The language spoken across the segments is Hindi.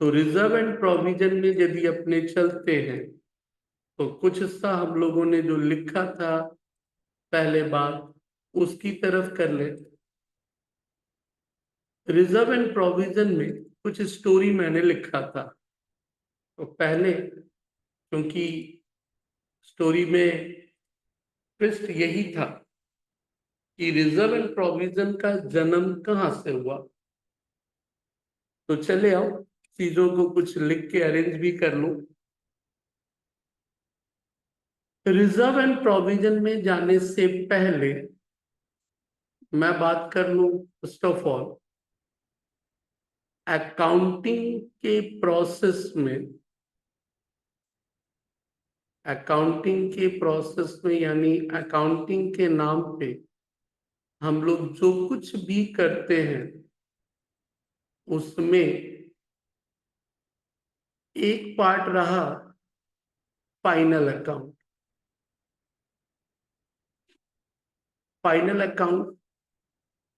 तो रिजर्व एंड प्रोविजन में यदि अपने चलते हैं तो कुछ हिस्सा हम लोगों ने जो लिखा था पहले बार उसकी तरफ कर ले। रिजर्व एंड प्रोविजन में कुछ स्टोरी मैंने लिखा था। तो पहले क्योंकि स्टोरी में ट्विस्ट यही था कि रिजर्व एंड प्रोविजन का जन्म कहाँ से हुआ। तो चले आओ चीजों को कुछ लिख के अरेंज भी कर लूं। रिजर्व एंड प्रोविजन में जाने से पहले मैं बात कर लूं फर्स्ट ऑफ ऑल अकाउंटिंग के प्रोसेस में। अकाउंटिंग के प्रोसेस में यानी अकाउंटिंग के नाम पे हम लोग जो कुछ भी करते हैं उसमें एक पार्ट रहा फाइनल अकाउंट। फाइनल अकाउंट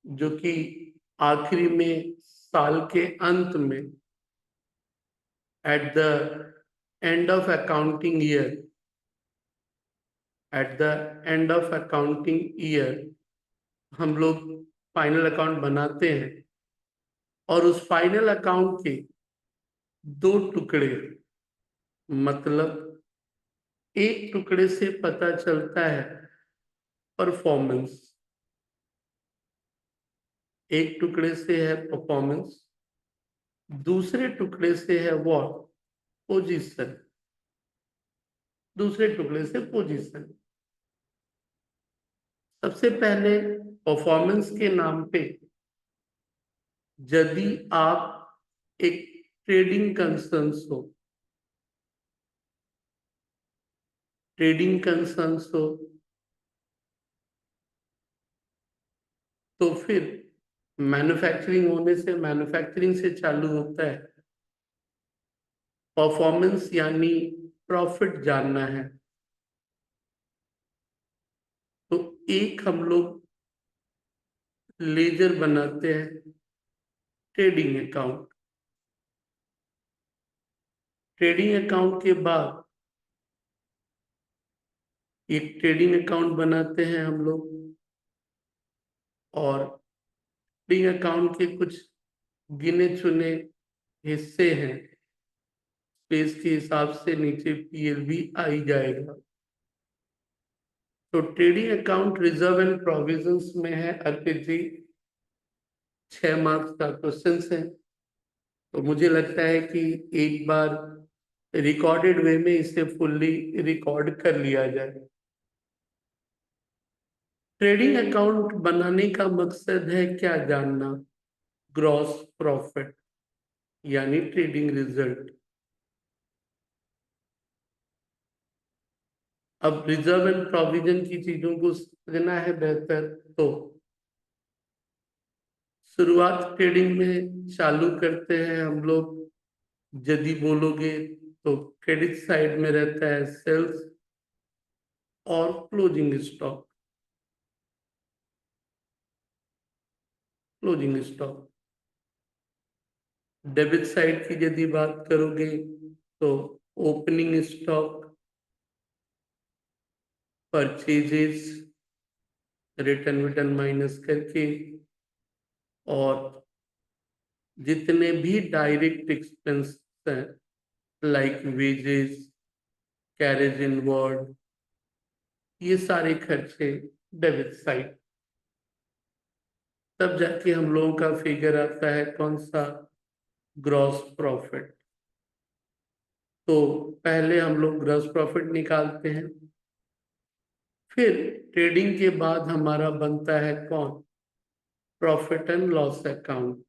जो कि आखिरी में साल के अंत में at the end of accounting year at the end of accounting year हम लोग फाइनल अकाउंट बनाते हैं और उस फाइनल अकाउंट के दो टुकड़े मतलब एक टुकड़े से पता चलता है परफॉर्मेंस, एक टुकड़े से है परफॉर्मेंस, दूसरे टुकड़े से है व्हाट पोजीशन, दूसरे टुकड़े से पोजीशन। सबसे पहले परफॉर्मेंस के नाम पे यदि आप एक ट्रेडिंग कंसर्न्स हो, ट्रेडिंग कंसर्न्स हो तो फिर मैन्युफैक्चरिंग होने से मैन्युफैक्चरिंग से चालू होता है। परफॉर्मेंस यानी प्रॉफिट जानना है तो एक हम लोग लेजर बनाते हैं ट्रेडिंग अकाउंट। ट्रेडिंग अकाउंट के बाद एक ट्रेडिंग अकाउंट बनाते हैं हम लोग और ट्रेडिंग अकाउंट के कुछ गिने चुने हिस्से हैं, स्पेस के हिसाब से नीचे पीएल भी आई जाएगा। तो trading account reserve and provisions में है। अर्पित जी 6 मार्क्स का क्वेश्चन है तो मुझे लगता है कि एक बार रिकॉर्डेड वे में इसे फुल्ली रिकॉर्ड कर लिया जाए। ट्रेडिंग अकाउंट बनाने का मकसद है क्या जानना, ग्रॉस प्रॉफिट यानी ट्रेडिंग रिजल्ट। अब रिजर्व एंड प्रोविजन की चीजों को समझना है बेहतर तो शुरुआत ट्रेडिंग में चालू करते हैं हम लोग। यदि बोलोगे तो क्रेडिट साइड में रहता है सेल्स और closing stock. Closing stock debit side की यदि बात करोगे तो ओपनिंग स्टॉक, परचेजेस, रिटर्न विटर्न माइनस करके और जितने भी डायरेक्ट एक्सपेंस हैं लाइक वेजेस, कैरेज इनवर्ड, ये सारे खर्चे डेबिट साइड। तब जाके हम लोगों का फिगर आता है कौन सा, ग्रॉस प्रॉफिट। तो पहले हम लोग ग्रॉस प्रॉफिट निकालते हैं फिर ट्रेडिंग के बाद हमारा बनता है कौन, profit and loss account.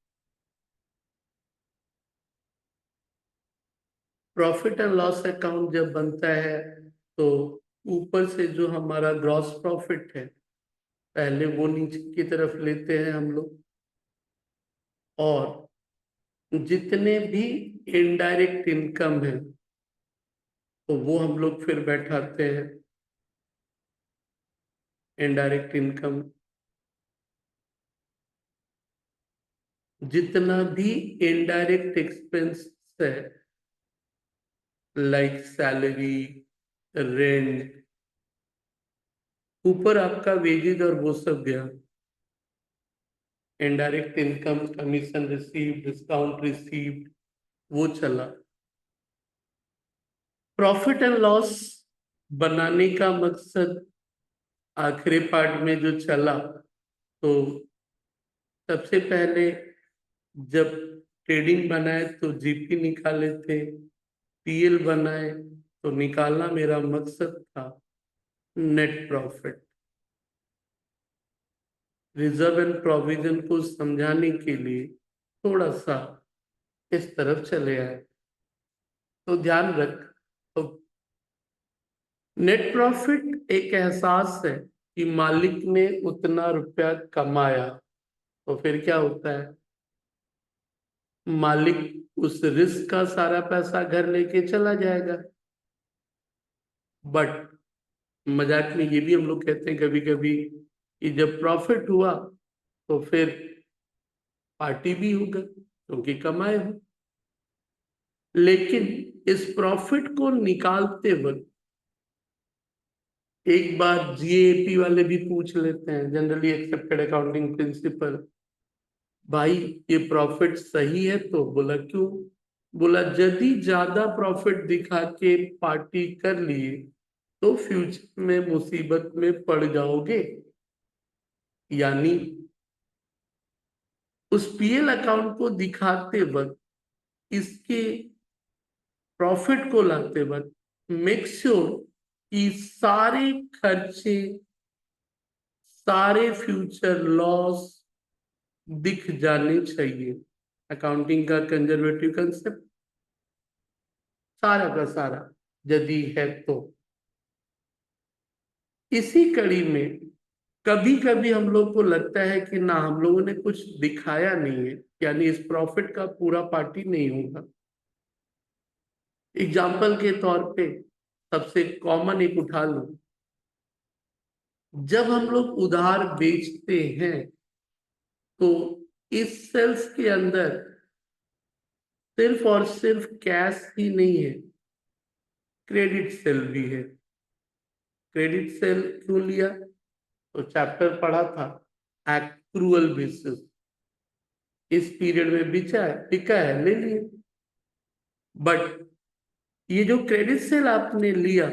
Profit and loss account जब बनता है तो ऊपर से जो हमारा ग्रॉस प्रॉफिट है पहले वो नीचे की तरफ लेते हैं हम लोग और जितने भी इनडायरेक्ट इनकम है तो वो हम लोग फिर बैठाते हैं इनडायरेक्ट इनकम। जितना भी इनडायरेक्ट एक्सपेंस है, लाइक सैलरी, रेंट, ऊपर आपका वेजेज और वो सब गया, indirect income, commission received, discount received, वो चला। प्रॉफिट एंड लॉस बनाने का मकसद आखिरी पार्ट में जो चला, तो सबसे पहले जब ट्रेडिंग बनाए तो जीपी निकाले थे, पीएल बनाए तो निकालना मेरा मकसद था net profit. Reserve and provision को समझाने के लिए थोड़ा सा इस तरफ चले आए। तो ध्यान रख, तो नेट प्रॉफिट एक एहसास है कि मालिक ने उतना रुपया कमाया, तो फिर क्या होता है, मालिक उस रिस्क का सारा पैसा घर लेके चला जाएगा। बट मजाक में ये भी हम लोग कहते हैं कभी कभी कि जब प्रॉफिट हुआ तो फिर पार्टी भी होगा क्योंकि कमाए हो। लेकिन इस प्रॉफिट को निकालते वक्त एक बार जीएपी वाले भी पूछ लेते हैं, जनरली एक्सेप्टेड अकाउंटिंग प्रिंसिपल, भाई ये प्रॉफिट सही है? तो बोला क्यों? बोला यदि ज्यादा प्रॉफिट दिखा के पार्टी कर लिए तो फ्यूचर में मुसीबत में पड़ जाओगे। यानी उस पीएल अकाउंट को दिखाते वक्त, इसके प्रॉफिट को लाते वक्त मेक श्योर कि सारे खर्चे, सारे फ्यूचर लॉस दिख जाने चाहिए। अकाउंटिंग का कंजर्वेटिव कंसेप्ट, सारा का सारा यदि है तो। इसी कड़ी में कभी कभी हम लोग को लगता है कि ना, हम लोगों ने कुछ दिखाया नहीं है, यानी इस प्रॉफिट का पूरा पार्टी नहीं होगा। एग्जाम्पल के तौर पे सबसे कॉमन एक उठा लो, जब हम लोग उधार बेचते हैं तो इस सेल्स के अंदर सिर्फ और सिर्फ कैश ही नहीं है, क्रेडिट सेल भी है। क्रेडिट सेल क्यों लिया? तो चैप्टर पढ़ा था एक्रूअल बेसिस, इस पीरियड में बिचा है, बिका है, ले लिए। बट ये जो क्रेडिट सेल आपने लिया,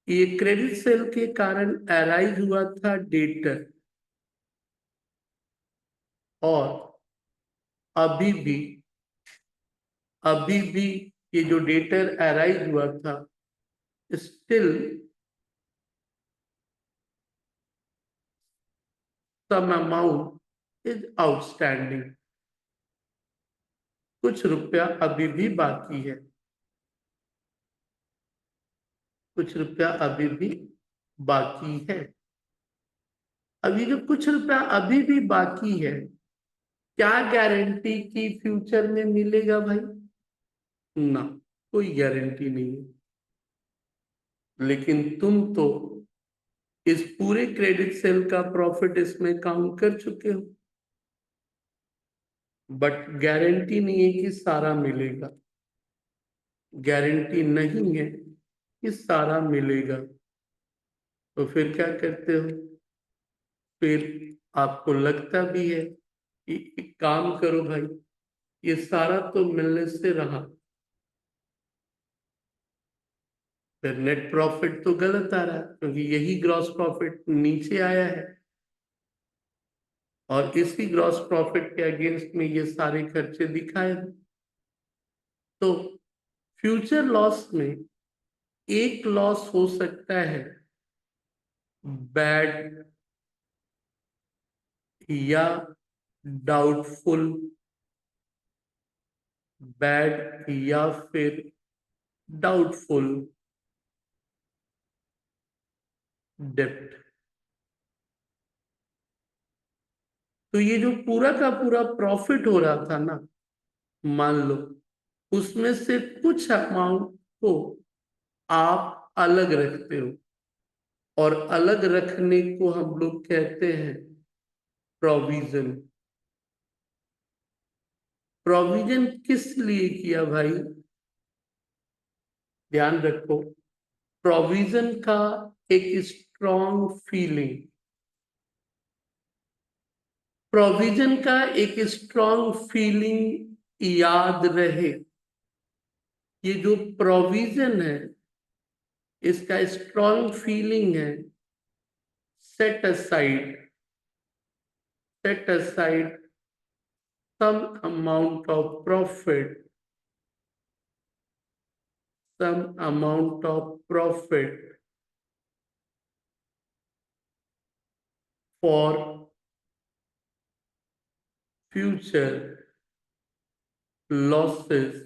ये क्रेडिट सेल के कारण अराइज हुआ था डेटर, और अभी भी ये जो डेटर अराइज हुआ था still some amount is outstanding, कुछ रुपया अभी भी बाकी है, कुछ रुपया अभी भी बाकी है। अभी जो कुछ रुपया अभी भी बाकी है, क्या गारंटी कि फ्यूचर में मिलेगा भाई? ना, कोई गारंटी नहीं है। लेकिन तुम तो इस पूरे क्रेडिट सेल का प्रॉफिट इसमें काउंट कर चुके हो, बट गारंटी नहीं है कि सारा मिलेगा, गारंटी नहीं है कि सारा मिलेगा। तो फिर क्या करते हो? फिर आपको लगता भी है कि एक काम करो भाई, ये सारा तो मिलने से रहा, फिर नेट प्रॉफिट तो गलत आ रहा है क्योंकि यही ग्रॉस प्रॉफिट नीचे आया है, और इसी ग्रॉस प्रॉफिट के अगेंस्ट में ये सारे खर्चे दिखाए। तो फ्यूचर लॉस में एक लॉस हो सकता है बैड या डाउटफुल, बैड या फिर डाउटफुल डेप्ट। तो ये जो पूरा का पूरा प्रॉफिट हो रहा था ना, मान लो उसमें से कुछ अमाउंट को आप अलग रखते हो, और अलग रखने को हम लोग कहते हैं प्रोविजन। प्रोविजन किस लिए किया भाई? ध्यान रखो, प्रोविजन का एक स्ट्रॉन्ग फीलिंग, प्रोविजन का एक स्ट्रॉन्ग फीलिंग याद रहे। ये जो प्रोविजन है इसका स्ट्रॉन्ग फीलिंग है, set aside, set aside some amount of profit, some amount of profit for future losses.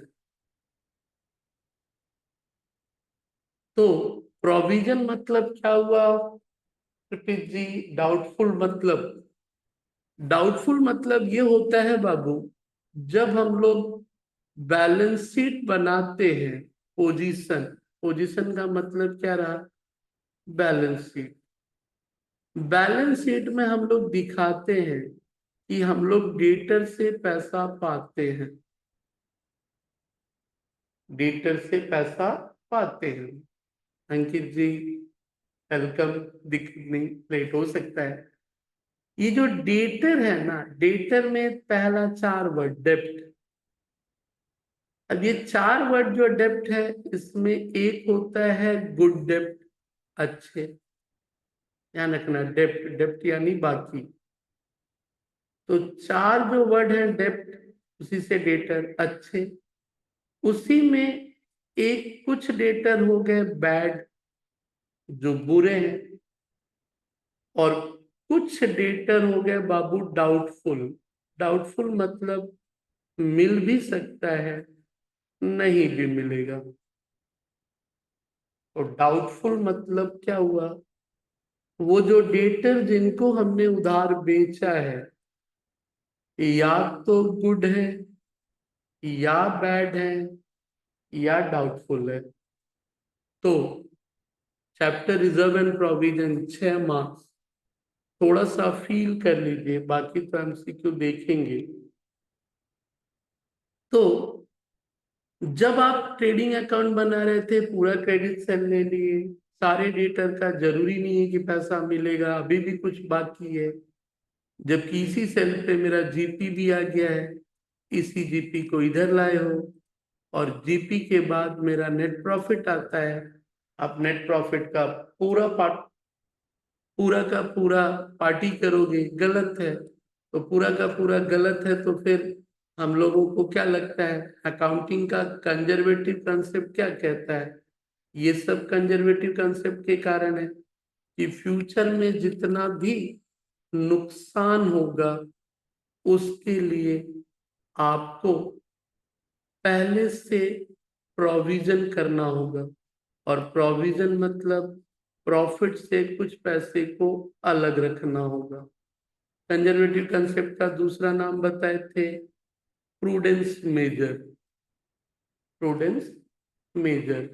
तो प्रोविजन मतलब क्या हुआ कृतिक जी? डाउटफुल मतलब, डाउटफुल मतलब ये होता है बाबू, जब हम लोग बैलेंस शीट बनाते हैं, पोजीशन, पोजीशन का मतलब क्या रहा? Balance sheet. बैलेंस शीट में हम लोग दिखाते हैं कि हम लोग डेटर से पैसा पाते हैं, डेटर से पैसा पाते हैं। अंकित जी वेलकम, दिखने लेट हो सकता है। ये जो डेटर है ना, डेटर में पहला 4 वर्ड डेप्ट। अब ये 4 वर्ड जो डेप्ट है, इसमें एक होता है गुड डेप्ट, अच्छे, ध्यान रखना, डेप्ट, डेप्ट यानी बाकी। तो 4 जो वर्ड है डेप्ट, उसी से डेटर, अच्छे। उसी में एक कुछ डेटर हो गए बैड, जो बुरे हैं, और कुछ डेटर हो गए बाबू डाउटफुल। डाउटफुल मतलब मिल भी सकता है, नहीं भी मिलेगा। और डाउटफुल मतलब क्या हुआ? वो जो डेटर जिनको हमने उधार बेचा है, या तो गुड है, या बैड है, या डाउटफुल है। तो chapter reserve and provision 6 marks, थोड़ा सा फील कर लीजिए, बाकी तो एमसीक्यू देखेंगे। तो जब आप ट्रेडिंग अकाउंट बना रहे थे, पूरा क्रेडिट सेल ले लिए, सारे डेटर का जरूरी नहीं है कि पैसा मिलेगा, अभी भी कुछ बाकी है, जबकि इसी सेल पे मेरा जीपी भी आ गया है, इसी जीपी को इधर लाए हो, और जीपी के बाद मेरा नेट प्रॉफिट आता है। आप नेट प्रॉफिट का पूरा पार्ट, पूरा का पूरा पार्टी करोगे, गलत है। तो पूरा का पूरा गलत है, तो फिर हम लोगों को क्या लगता है, अकाउंटिंग का कंजर्वेटिव कंसेप्ट क्या कहता है? ये सब कंजर्वेटिव कंसेप्ट के कारण है कि फ्यूचर में जितना भी नुकसान होगा, उसके लिए आपको पहले से प्रोविजन करना होगा। और प्रोविजन मतलब प्रॉफिट से कुछ पैसे को अलग रखना होगा। कंजर्वेटिव कंसेप्ट का दूसरा नाम बताए थे प्रूडेंस मेजर, प्रूडेंस मेजर।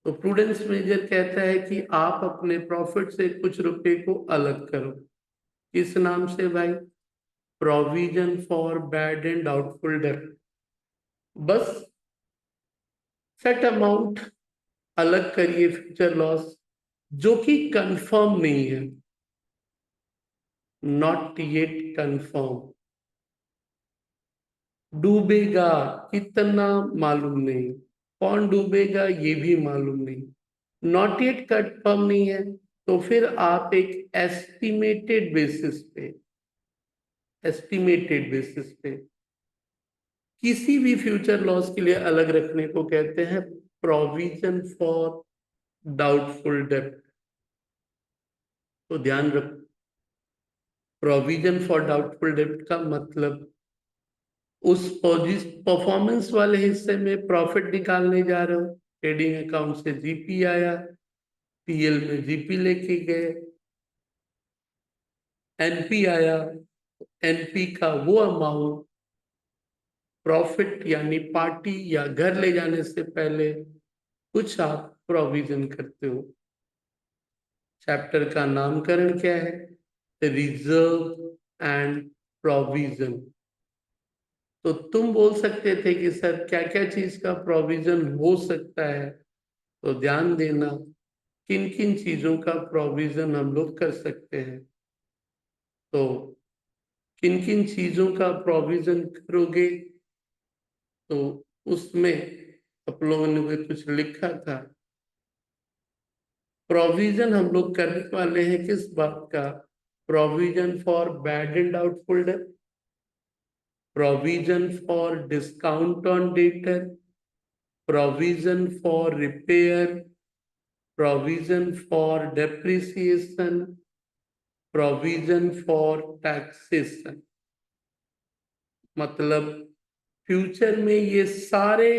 तो प्रूडेंस मेजर कहता है कि आप अपने प्रॉफिट से कुछ रुपए को अलग करो। किस नाम से भाई? Provision for bad and doubtful debt. बस सेट अमाउंट अलग करिए, फ्यूचर लॉस जो कि कंफर्म नहीं है, नॉट येट कंफर्म। डूबेगा कितना मालूम नहीं, कौन डूबेगा ये भी मालूम नहीं, नॉट येट कंफर्म नहीं है। तो फिर आप एक एस्टिमेटेड बेसिस पे, एस्टिमेटेड बेसिस पे किसी भी फ्यूचर लॉस के लिए अलग रखने को कहते हैं प्रोविजन फॉर डाउटफुल डेब्ट। तो ध्यान रखो, प्रोविजन फॉर डाउटफुल डेब्ट का मतलब उस परफॉर्मेंस वाले हिस्से में प्रॉफिट निकालने जा रहे हो, ट्रेडिंग अकाउंट से जीपी आया, पीएल में जीपी लेके गए, एनपी आया, एनपी का वो अमाउंट प्रॉफिट यानी पार्टी या घर ले जाने से पहले कुछ आप प्रोविजन करते हो। चैप्टर का नामकरण क्या है? Reserve and provision. तो तुम बोल सकते थे कि सर क्या क्या चीज का प्रोविजन हो सकता है, तो ध्यान देना किन किन चीजों का प्रोविजन हम लोग कर सकते हैं। तो किन किन चीजों का प्रोविजन करोगे, तो उसमें आप लोगों ने कुछ लिखा था। प्रोविजन हम लोग करने वाले हैं किस बात का? Provision for bad and doubtful debt, provision for discount on debtor, provision for repair, provision for depreciation, provision for taxation. मतलब फ्यूचर में ये सारे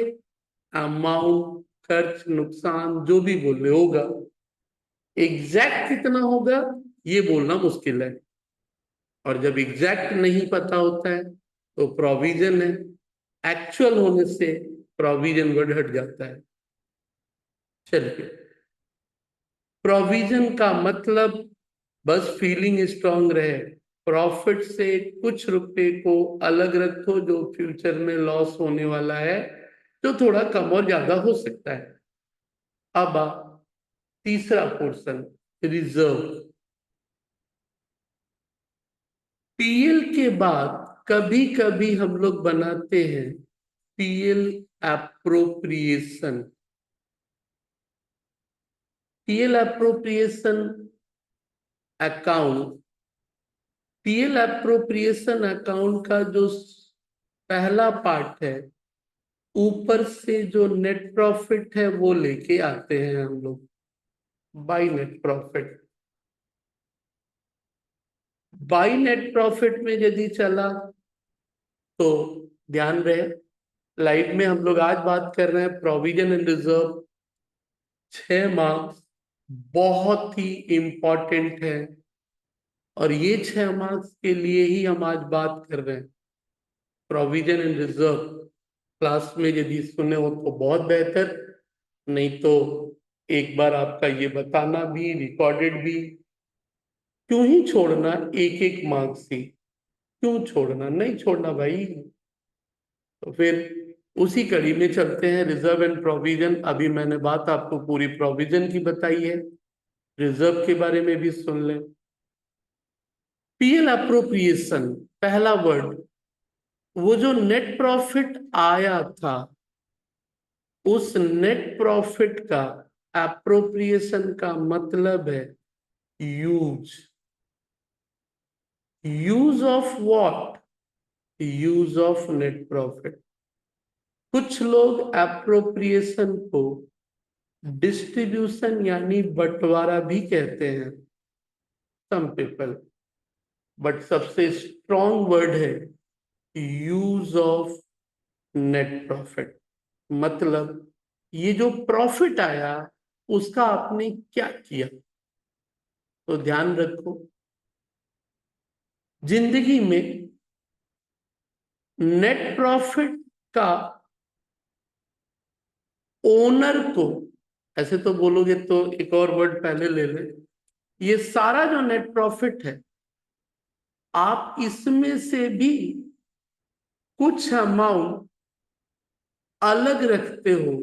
अमाउंट, खर्च, नुकसान जो भी बोल रहे होगा, एग्जैक्ट कितना होगा ये बोलना मुश्किल है। और जब एग्जैक्ट नहीं पता होता है तो प्रोविजन है, एक्चुअल होने से प्रोविजन वर्ड हट जाता है। चलिए, प्रोविजन का मतलब बस फीलिंग स्ट्रांग रहे, प्रॉफिट से कुछ रुपए को अलग रखो जो फ्यूचर में लॉस होने वाला है, जो थोड़ा कम और ज्यादा हो सकता है। अब तीसरा पोर्शन, रिजर्व। पीएल के बाद कभी कभी हम लोग बनाते हैं PL appropriation. PL appropriation account, PL appropriation account का जो पहला पार्ट है, ऊपर से जो नेट प्रॉफिट है वो लेके आते हैं हम लोग by net profit. By net profit में यदि चला तो ध्यान रहे, लाइट में हम लोग आज बात कर रहे हैं प्रोविजन एंड रिजर्व। 6 मार्क्स बहुत ही इंपॉर्टेंट है, और ये 6 मार्क्स के लिए ही हम आज बात कर रहे हैं। प्रोविजन एंड रिजर्व क्लास में यदि सुने हो तो बहुत बेहतर, नहीं तो एक बार आपका ये बताना भी रिकॉर्डेड भी। क्यों ही छोड़ना एक एक मार्क्स ही, क्यों छोड़ना, नहीं छोड़ना भाई। तो फिर उसी कड़ी में चलते हैं, रिजर्व एंड प्रोविजन। अभी मैंने बात आपको पूरी प्रोविजन की बताई है, रिजर्व के बारे में भी सुन लें। पीएल अप्रोप्रिएशन, पहला वर्ड, वो जो नेट प्रॉफिट आया था उस नेट प्रॉफिट का एप्रोप्रिएशन का मतलब है use. Use of what? Use of net profit. कुछ लोग एप्रोप्रिएशन को डिस्ट्रीब्यूशन यानी बंटवारा भी कहते हैं, सम पीपल, बट सबसे स्ट्रॉन्ग वर्ड है यूज ऑफ नेट प्रॉफिट। मतलब ये जो प्रॉफिट आया उसका आपने क्या किया। तो ध्यान रखो, जिंदगी में नेट प्रॉफिट का ओनर को, ऐसे तो बोलोगे तो एक और वर्ड पहले ले ले, ये सारा जो नेट प्रॉफिट है आप इसमें से भी कुछ अमाउंट अलग रखते हो।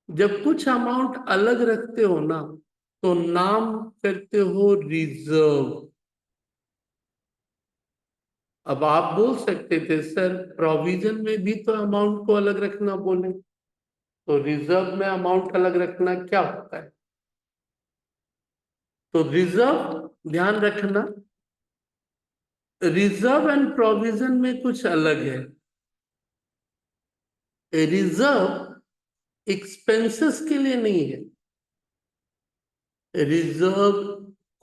जब कुछ अमाउंट अलग रखते हो ना, तो नाम करते हो रिजर्व। अब आप बोल सकते थे सर प्रोविजन में भी तो अमाउंट को अलग रखना बोले, तो रिजर्व में अमाउंट अलग रखना क्या होता है? तो रिजर्व, ध्यान रखना, रिजर्व एंड प्रोविजन में कुछ अलग है। रिजर्व एक्सपेंसेस के लिए नहीं है, रिजर्व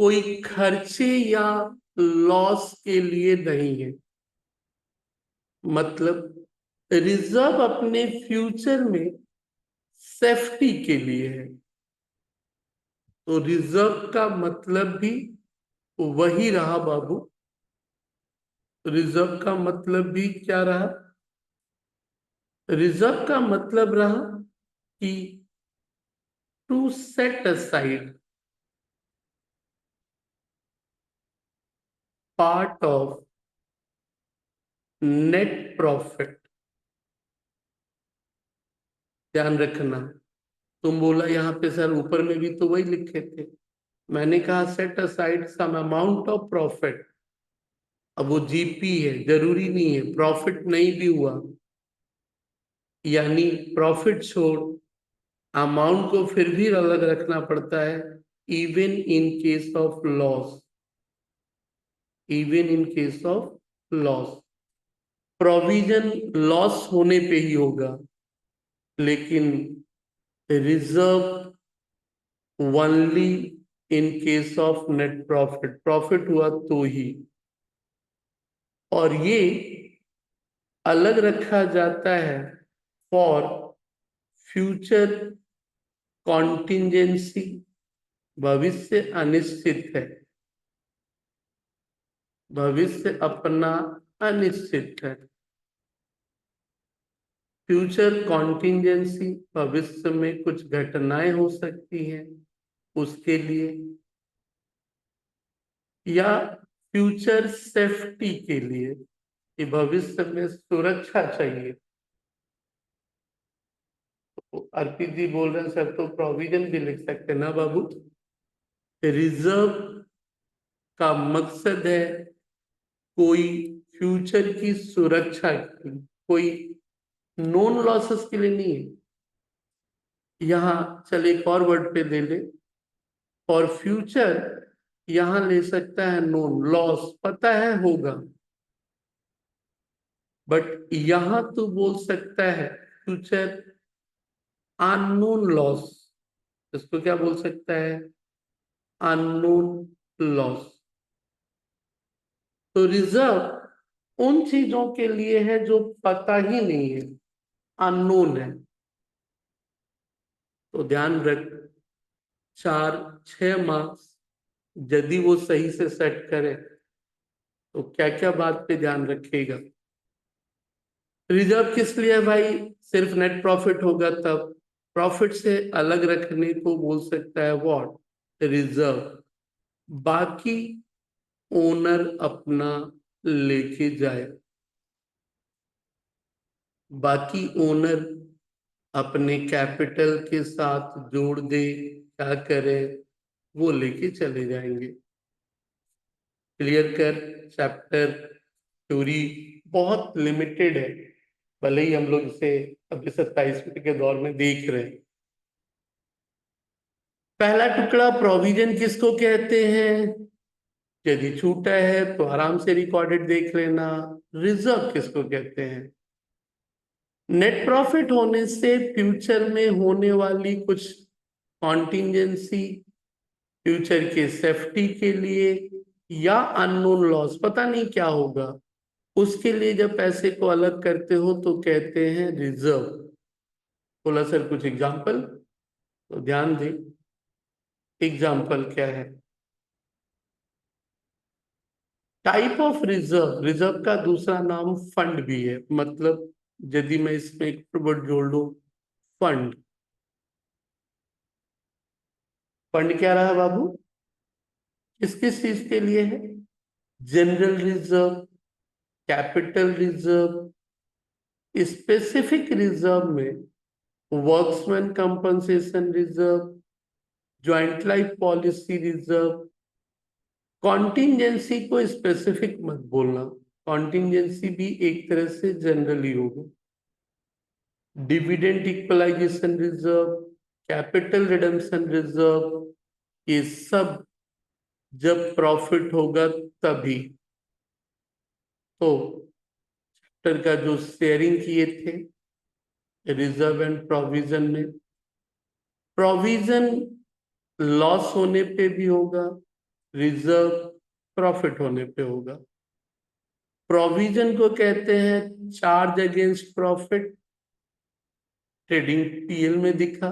कोई खर्चे या लॉस के लिए नहीं है। मतलब रिजर्व अपने फ्यूचर में सेफ्टी के लिए है। तो रिजर्व का मतलब भी वही रहा बाबू, रिजर्व का मतलब भी क्या रहा? रिजर्व का मतलब रहा कि to set aside part of net profit, ध्यान रखना। तुम बोला यहाँ पे सर ऊपर में भी तो वही लिखे थे, मैंने कहा set aside some amount of profit. अब वो जीपी है, जरूरी नहीं है प्रॉफिट नहीं भी हुआ, यानी प्रॉफिट छोड़ अमाउंट को फिर भी अलग रखना पड़ता है, even in case of loss, even in case of loss. Provision loss होने पे ही होगा, लेकिन reserve only in case of net profit, profit हुआ तो ही। और ये अलग रखा जाता है फॉर फ्यूचर कॉन्टिजेंसी, भविष्य अनिश्चित है, भविष्य अपना अनिश्चित है। फ्यूचर कॉन्टिजेंसी, भविष्य में कुछ घटनाएं हो सकती हैं उसके लिए, या फ्यूचर सेफ्टी के लिए कि भविष्य में सुरक्षा चाहिए। तो अर्पित जी बोल रहे हैं सर तो प्रोविजन भी लिख सकते हैं ना बाबू। रिजर्व का मकसद है कोई फ्यूचर की सुरक्षा की, कोई नॉन लॉसेस के लिए नहीं है। यहाँ चल एक और वर्ड पे ले ले, और फ्यूचर यहां ले सकता है नॉन लॉस, पता है होगा, बट यहां तो बोल सकता है फ्यूचर अननोन लॉस, इसको क्या बोल सकता है, अननोन लॉस। तो रिजर्व उन चीजों के लिए है जो पता ही नहीं है, अननोन है। तो ध्यान रख, 4-6 मार्क्स यदि वो सही से सेट करे तो क्या क्या बात पे ध्यान रखेगा। रिजर्व किस लिए है भाई, सिर्फ नेट प्रॉफिट होगा तब, प्रॉफिट से अलग रखने को बोल सकता है व्हाट, रिजर्व। बाकी ओनर अपना लेके जाए, बाकी ओनर अपने कैपिटल के साथ जोड़ दे, क्या करे, वो लेके चले जाएंगे। क्लियर कर, चैप्टर थ्योरी बहुत लिमिटेड है, भले ही हम लोग इसे अभी 27वीं के दौर में देख रहे हैं। पहला टुकड़ा प्रोविजन किसको कहते हैं, यदि छूटा है तो आराम से रिकॉर्डेड देख लेना। रिजर्व किसको कहते हैं, नेट प्रॉफिट होने से फ्यूचर में होने वाली कुछ कॉन्टिजेंसी, फ्यूचर के सेफ्टी के लिए, या अननोन लॉस, पता नहीं क्या होगा, उसके लिए जब पैसे को अलग करते हो तो कहते हैं रिजर्व। बोला सर कुछ एग्जाम्पल, तो ध्यान दें, एग्जाम्पल क्या है, टाइप ऑफ रिजर्व, रिजर्व का दूसरा नाम फंड भी है, मतलब यदि मैं इसमें एक वर्ड जोड़ लूं, फंड। फंड क्या रहा बाबू, किस किस चीज के लिए है, general reserve, capital reserve, specific reserve में workmen compensation reserve, joint life policy reserve. Contingency को स्पेसिफिक मत बोलना, कॉन्टिजेंसी भी एक तरह से जनरली होगा। Dividend equalisation reserve, capital redemption reserve, ये सब जब प्रॉफिट होगा तभी। तो चैप्टर का जो शेयरिंग किए थे रिजर्व एंड प्रोविजन में, प्रोविजन लॉस होने पे भी होगा, रिजर्व प्रॉफिट होने पे होगा। प्रोविजन को कहते हैं charge against profit, trading PL में दिखा।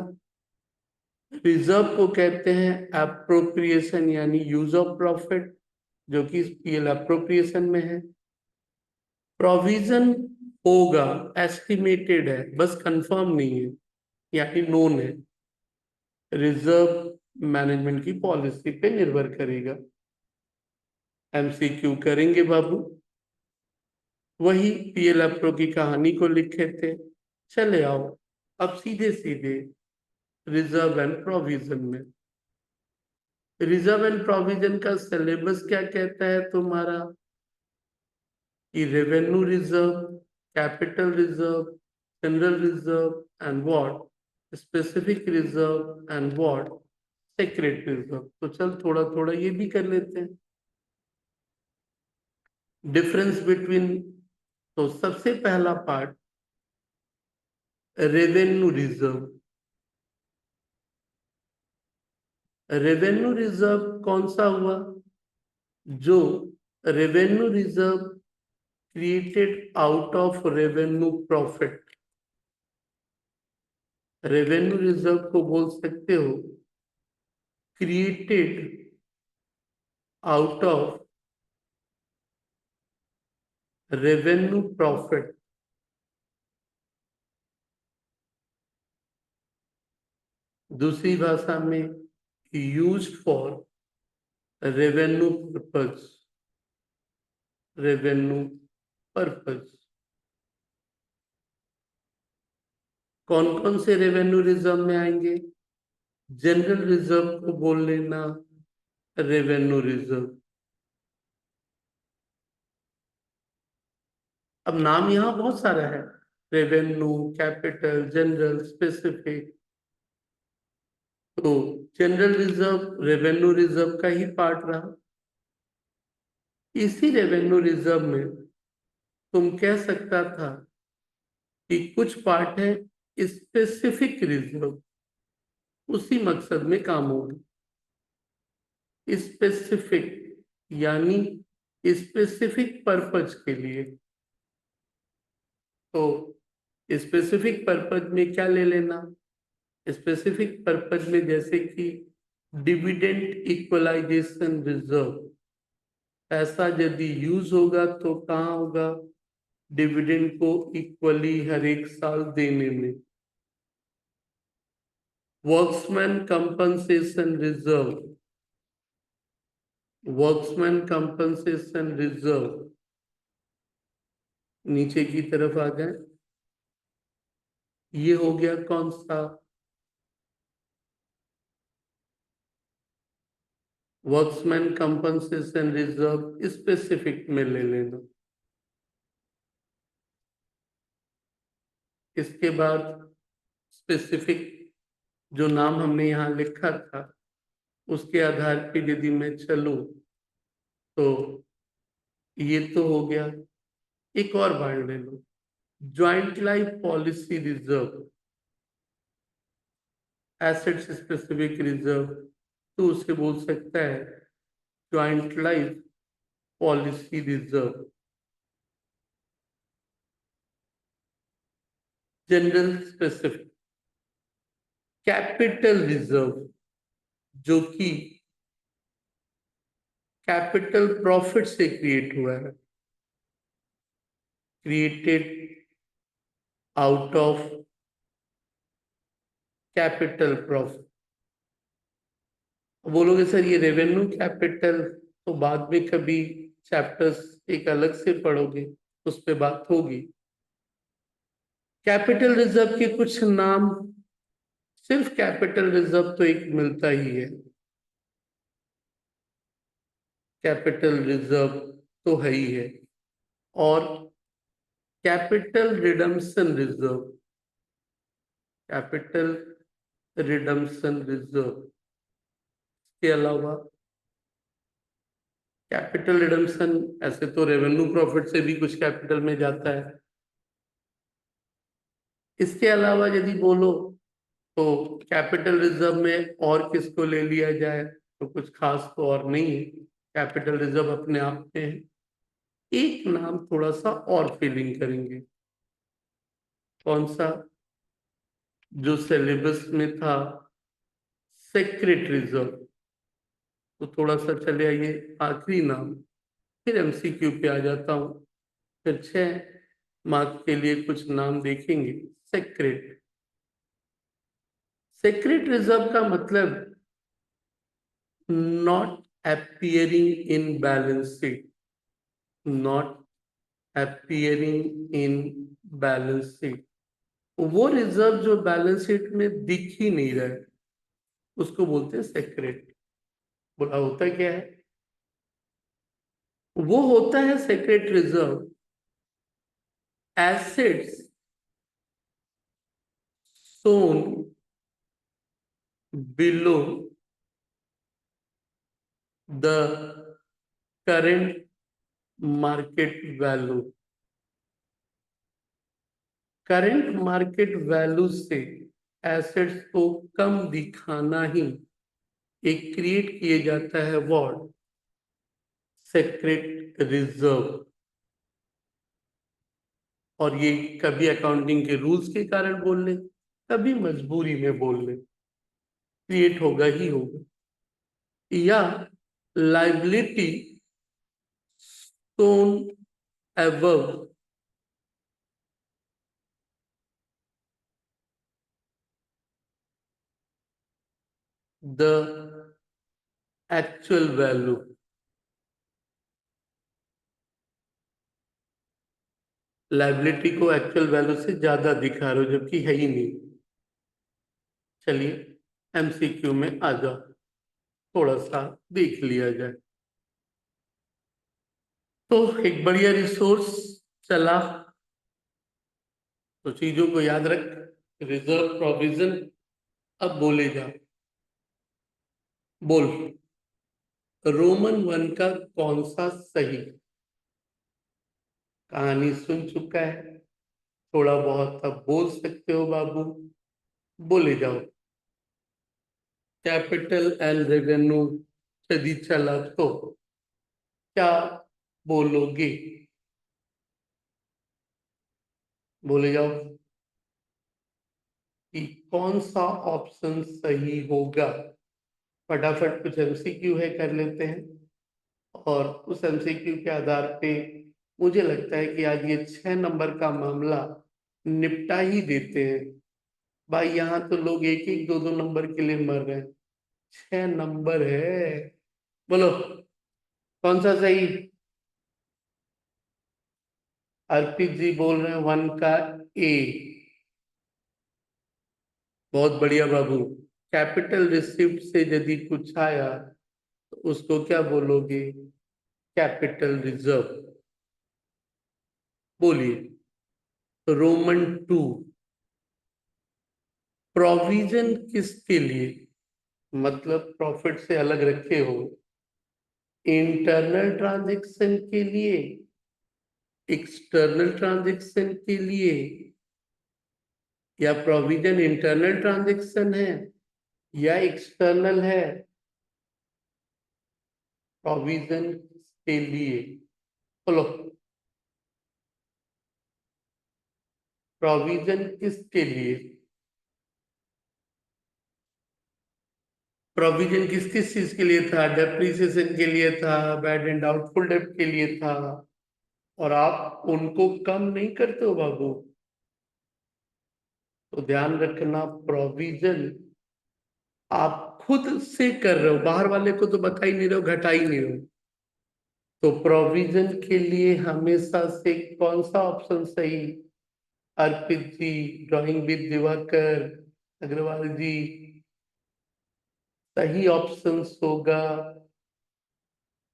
रिजर्व को कहते हैं एप्रोप्रिएशन यानी यूज ऑफ प्रॉफिट, जो कि पीएल एप्रोप्रिएशन में है। प्रोविजन होगा, एस्टिमेटेड है, बस कंफर्म नहीं है, यानी नोन है, रिजर्व मैनेजमेंट की पॉलिसी पे निर्भर करेगा। एमसीक्यू करेंगे बाबू। वही पीएलएफओ की कहानी को लिखे थे। चले आओ अब सीधे सीधे रिजर्व एंड प्रोविजन में। रिजर्व एंड प्रोविजन का सिलेबस क्या कहता है तुम्हारा कि revenue reserve, capital reserve, general reserve and what specific reserve and what secret reserve. तो चल थोड़ा थोड़ा ये भी कर लेते हैं डिफरेंस बिटवीन। तो सबसे पहला part revenue reserve. Revenue reserve कौन सा हुआ? जो revenue reserve created out of revenue profit. Revenue reserve को बोल सकते हो created out of revenue profit. दूसरी भाषा में used for revenue purpose. Revenue purpose कौन कौन से रेवेन्यू रिजर्व में आएंगे? जनरल रिजर्व को बोल लेना रेवेन्यू रिजर्व। अब नाम यहाँ बहुत सारा है, रेवेन्यू, कैपिटल, जनरल, स्पेसिफिक। तो जनरल रिजर्व रेवेन्यू रिजर्व का ही पार्ट रहा। इसी रेवेन्यू रिजर्व में तुम कह सकता था कि कुछ पार्ट है स्पेसिफिक रिजर्व, उसी मकसद में काम होगा। स्पेसिफिक यानी स्पेसिफिक पर्पज के लिए। तो स्पेसिफिक पर्पज में क्या ले लेना? स्पेसिफिक पर्पज में जैसे कि डिविडेंड इक्वलाइजेशन रिजर्व, पैसा यदि यूज होगा तो कहाँ होगा? डिविडेंड को इक्वली हर एक साल देने में। Workmen compensation reserve, workmen compensation reserve नीचे की तरफ आ जाए, ये हो गया कौन सा? वर्क्समैन कंपनसेशन रिजर्व स्पेसिफिक में ले लेना। इसके बाद स्पेसिफिक जो नाम हमने यहाँ लिखा था उसके आधार पर यदि मैं चलूं तो ये तो हो गया। एक और बांट ले लो, joint life policy reserve, assets specific reserve. तो उसे बोल सकता है joint life policy reserve. General specific capital reserve, जो कि कैपिटल प्रॉफिट से क्रिएट हुआ है, created out of capital profit. बोलोगे सर ये रेवेन्यू कैपिटल तो बाद में कभी चैप्टर्स एक अलग से पढ़ोगे, उस पे बात होगी। कैपिटल रिजर्व के कुछ नाम, सिर्फ कैपिटल रिजर्व तो एक मिलता ही है, कैपिटल रिजर्व तो है ही है। और capital redemption reserve, capital redemption reserve के अलावा कैपिटल रिडम्पशन, ऐसे तो रेवेन्यू प्रॉफिट से भी कुछ कैपिटल में जाता है। इसके अलावा यदि बोलो तो कैपिटल रिजर्व में और किसको ले लिया जाए, तो कुछ खास तो और नहीं है, कैपिटल रिजर्व अपने आप में है। एक नाम थोड़ा सा और फीलिंग करेंगे, कौन सा? जो सिलेबस में था सीक्रेट रिजर्व। तो थोड़ा सा चले आइए आखिरी नाम, फिर एमसीक्यू पे आ जाता हूँ। फिर 6 मार्क के लिए कुछ नाम देखेंगे। सीक्रेट, सीक्रेट रिजर्व का मतलब not appearing in balance sheet, not appearing in balance sheet. वो रिजर्व जो बैलेंस शीट में दिख ही नहीं रहा है उसको बोलते हैं सेक्रेट। बोला होता क्या है? वो होता है secret reserve assets shown below the current market value. Current market value से एसेट्स को कम दिखाना ही एक क्रिएट किए जाता है व्हाट? Secret reserve. और ये कभी अकाउंटिंग के रूल्स के कारण बोल ले, कभी मजबूरी में बोल ले, क्रिएट होगा ही होगा। या liability shown above the actual value। Liability को एक्चुअल वैल्यू से ज्यादा दिखा रहे हो जबकि है ही नहीं। चलिए एमसीक्यू में आ जाओ, थोड़ा सा देख लिया जाए। तो एक बढ़िया रिसोर्स चला, तो चीजों को याद रख। Reserve provision. अब बोले जा, बोल रोमन वन का कौन सा सही? कहानी सुन चुका है, थोड़ा बहुत अब बोल सकते हो बाबू, बोले जाओ। कैपिटल एंड रेवेन्यू यदि चला तो क्या बोलोगे? बोले जाओ कि कौन सा ऑप्शन सही होगा। फटाफट कुछ एमसीक्यू है कर लेते हैं, और उस एमसीक्यू के आधार पे मुझे लगता है कि आज ये 6 नंबर का मामला निपटा ही देते हैं। भाई यहाँ तो लोग एक एक दो दो नंबर के लिए मर रहे हैं, 6 नंबर है। बोलो कौन सा सही? अर्पित जी बोल रहे हैं वन का ए। बहुत बढ़िया बाबू। कैपिटल रिसिप्ट से यदि कुछ आया तो उसको क्या बोलोगे? Capital reserve. बोलिए। रोमन 2 प्रोविजन किसके लिए? मतलब प्रॉफिट से अलग रखे हो, इंटरनल ट्रांजैक्शन के लिए, एक्सटर्नल ट्रांजैक्शन के लिए, या प्रोविजन इंटरनल ट्रांजैक्शन है या एक्सटर्नल है? प्रोविजन के लिए। बोलो प्रोविजन किसके लिए? प्रोविजन किस किस चीज के लिए था? डेप्रिसिएशन के लिए था, बैड एंड डाउटफुल डेब्ट के लिए था, और आप उनको कम नहीं करते हो बाबू। तो ध्यान रखना, प्रोविजन आप खुद से कर रहे हो, बाहर वाले को तो बता ही नहीं रहे हो, घटा ही नहीं रहे हो। तो प्रोविजन के लिए हमेशा से कौन सा ऑप्शन सही? अर्पित जी, ड्राइंग विद दिवाकर, अग्रवाल जी, सही ऑप्शन होगा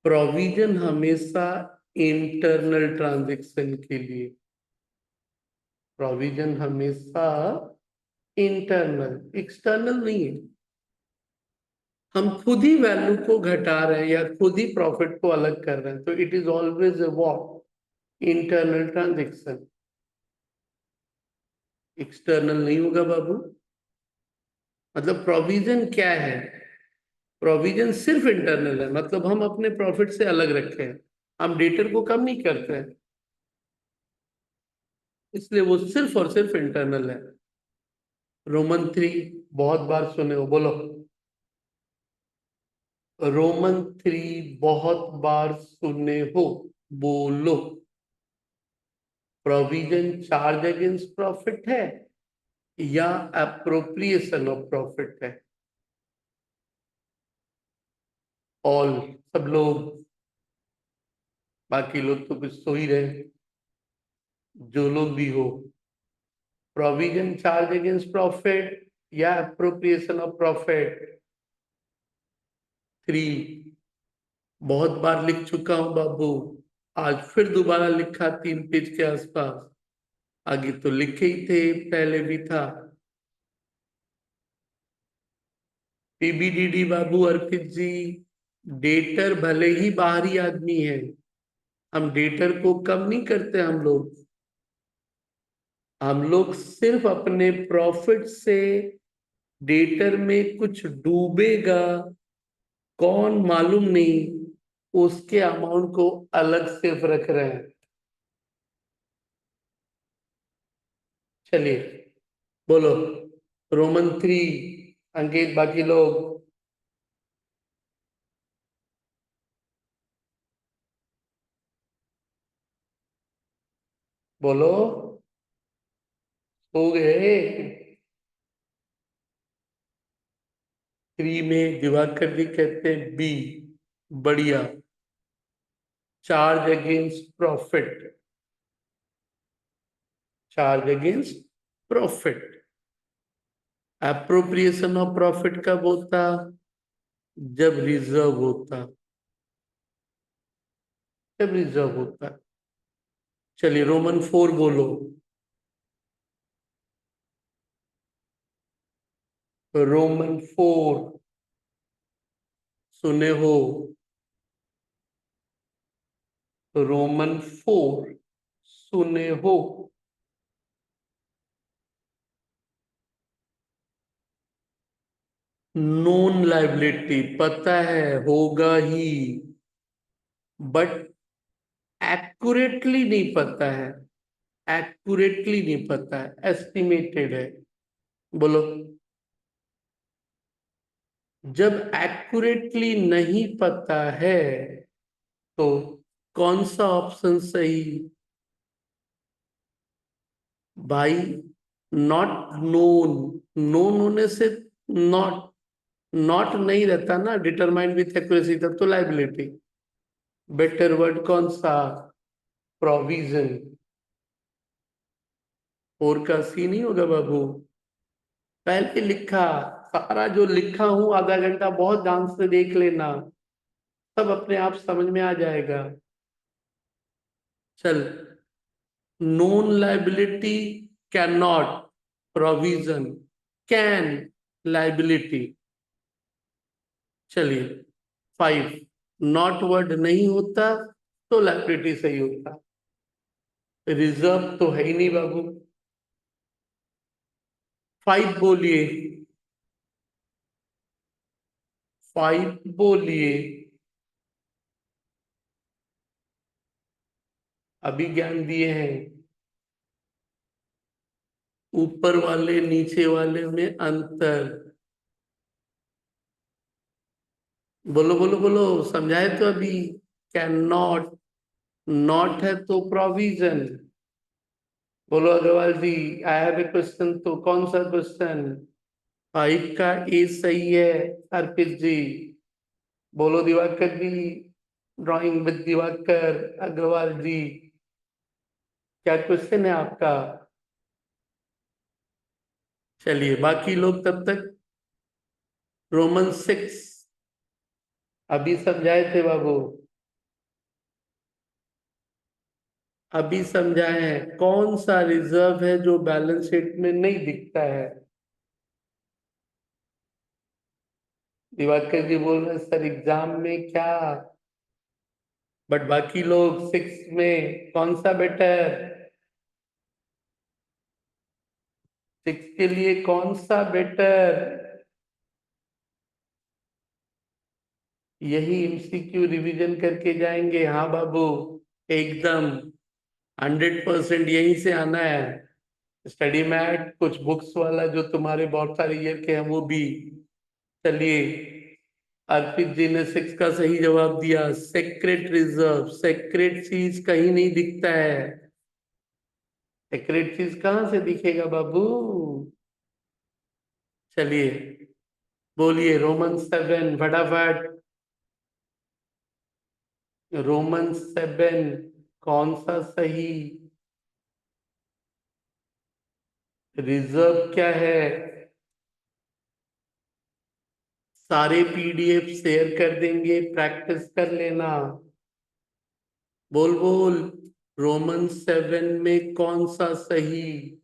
प्रोविजन हमेशा इंटरनल ट्रांजैक्शन के लिए। प्रोविजन हमेशा इंटरनल, एक्सटर्नल नहीं है। हम खुद ही वैल्यू को घटा रहे हैं या खुद ही प्रॉफिट को अलग कर रहे हैं, तो it is always a what? Internal transaction. External नहीं होगा बाबू। मतलब प्रोविजन क्या है? प्रोविजन सिर्फ इंटरनल है, मतलब हम अपने प्रॉफिट से अलग रखे हैं, हम डेटर को कम नहीं करते हैं, इसलिए वो सिर्फ और सिर्फ इंटरनल है। रोमन 3 बहुत बार सुने हो, बोलो। रोमन 3 बहुत बार सुने हो, बोलो। प्रोविजन चार्ज अगेंस्ट प्रॉफिट है या अप्रोप्रिएशन ऑफ प्रॉफिट है? ऑल, सब लोग, बाकी लोग तो कुछ सो ही रहे। जो लोग भी हो, प्रोविजन चार्ज अगेंस्ट प्रॉफिट या अप्रोप्रिएशन ऑफ प्रॉफिट। 3 बहुत बार लिख चुका हूं बाबू, आज फिर दोबारा लिखा 3 पेज के आसपास, आगे तो लिखे ही थे, पहले भी था। पीबीडीडी बाबू अर्पित जी, डेटर भले ही बाहरी आदमी है, हम डेटर को कम नहीं करते। हम लोग सिर्फ अपने प्रॉफिट से डेटर में कुछ डूबेगा कौन मालूम नहीं, उसके अमाउंट को अलग सिर्फ रख रहे हैं। चलिए बोलो, रोमन 3, अंकित, बाकी लोग बोलो। हो गए। 3 में दिवाकर जी कहते हैं बी, बढ़िया, charge against profit, charge against profit. Appropriation of profit कब होता? जब रिजर्व होता, जब रिजर्व होता। चलिए रोमन 4 बोलो। रोमन 4 सुने हो? रोमन 4 सुने हो? नॉन लाइबिलिटी पता है, होगा ही, बट एक्यूरेटली नहीं पता है, एक्यूरेटली नहीं पता है, एस्टिमेटेड है। बोलो। जब एक्यूरेटली नहीं पता है तो कौन सा ऑप्शन सही? भाई, नॉट नोन, नोन होने से नॉट, नॉट नहीं रहता ना, डिटरमाइंड विथ एक्यूरेसी, तब तो लाइबिलिटी। बेटर वर्ड कौन सा? प्रोविजन। 4 का सी नहीं होगा बाबू। पहले लिखा, सारा जो लिखा हूं आधा घंटा बहुत ध्यान से देख लेना, सब अपने आप समझ में आ जाएगा। चल, known liability can not, provision can, liability. चलिए 5, नॉट वर्ड नहीं होता तो लाइबिलिटी सही होता, रिजर्व तो है ही नहीं बाबू। 5 बोलिए, 5 बोलिए। अभी ज्ञान दिए हैं, ऊपर वाले नीचे वाले में अंतर। बोलो बोलो बोलो, समझाए तो अभी। कैन नॉट, नॉट है तो प्रोविजन। बोलो अग्रवाल जी, आई हैव ए क्वेश्चन, तो कौन सा क्वेश्चन? 5 का ए सही है अर्पित जी। बोलो दिवाकर जी, ड्राइंग विद दिवाकर अग्रवाल जी, क्या क्वेश्चन है आपका? चलिए बाकी लोग तब तक। रोमन 6 अभी समझाए थे बाबू, अभी समझाए हैं। कौन सा रिजर्व है जो बैलेंस शीट में नहीं दिखता है? दिवाकर जी बोल रहे सर एग्जाम में क्या, बट बाकी लोग 6 में कौन सा बेटर? 6 के लिए कौन सा बेटर? यही एमसीक्यू रिवीजन करके जाएंगे। हाँ बाबू, एकदम 100% यहीं से आना है। स्टडी मैट, कुछ बुक्स वाला जो तुम्हारे बहुत सारे ईयर के हैं वो भी। चलिए, अर्पित जी ने 6 का सही जवाब दिया, सेक्रेट रिजर्व। सेक्रेट चीज कहीं नहीं दिखता है, सेक्रेट चीज कहाँ से दिखेगा बाबू? चलिए बोलिए, रोमन 7 फटाफट। रोमन 7 कौन सा सही? रिजर्व क्या है? सारे पीडीएफ शेयर कर देंगे, प्रैक्टिस कर लेना। बोल बोल, रोमन 7 में कौन सा सही?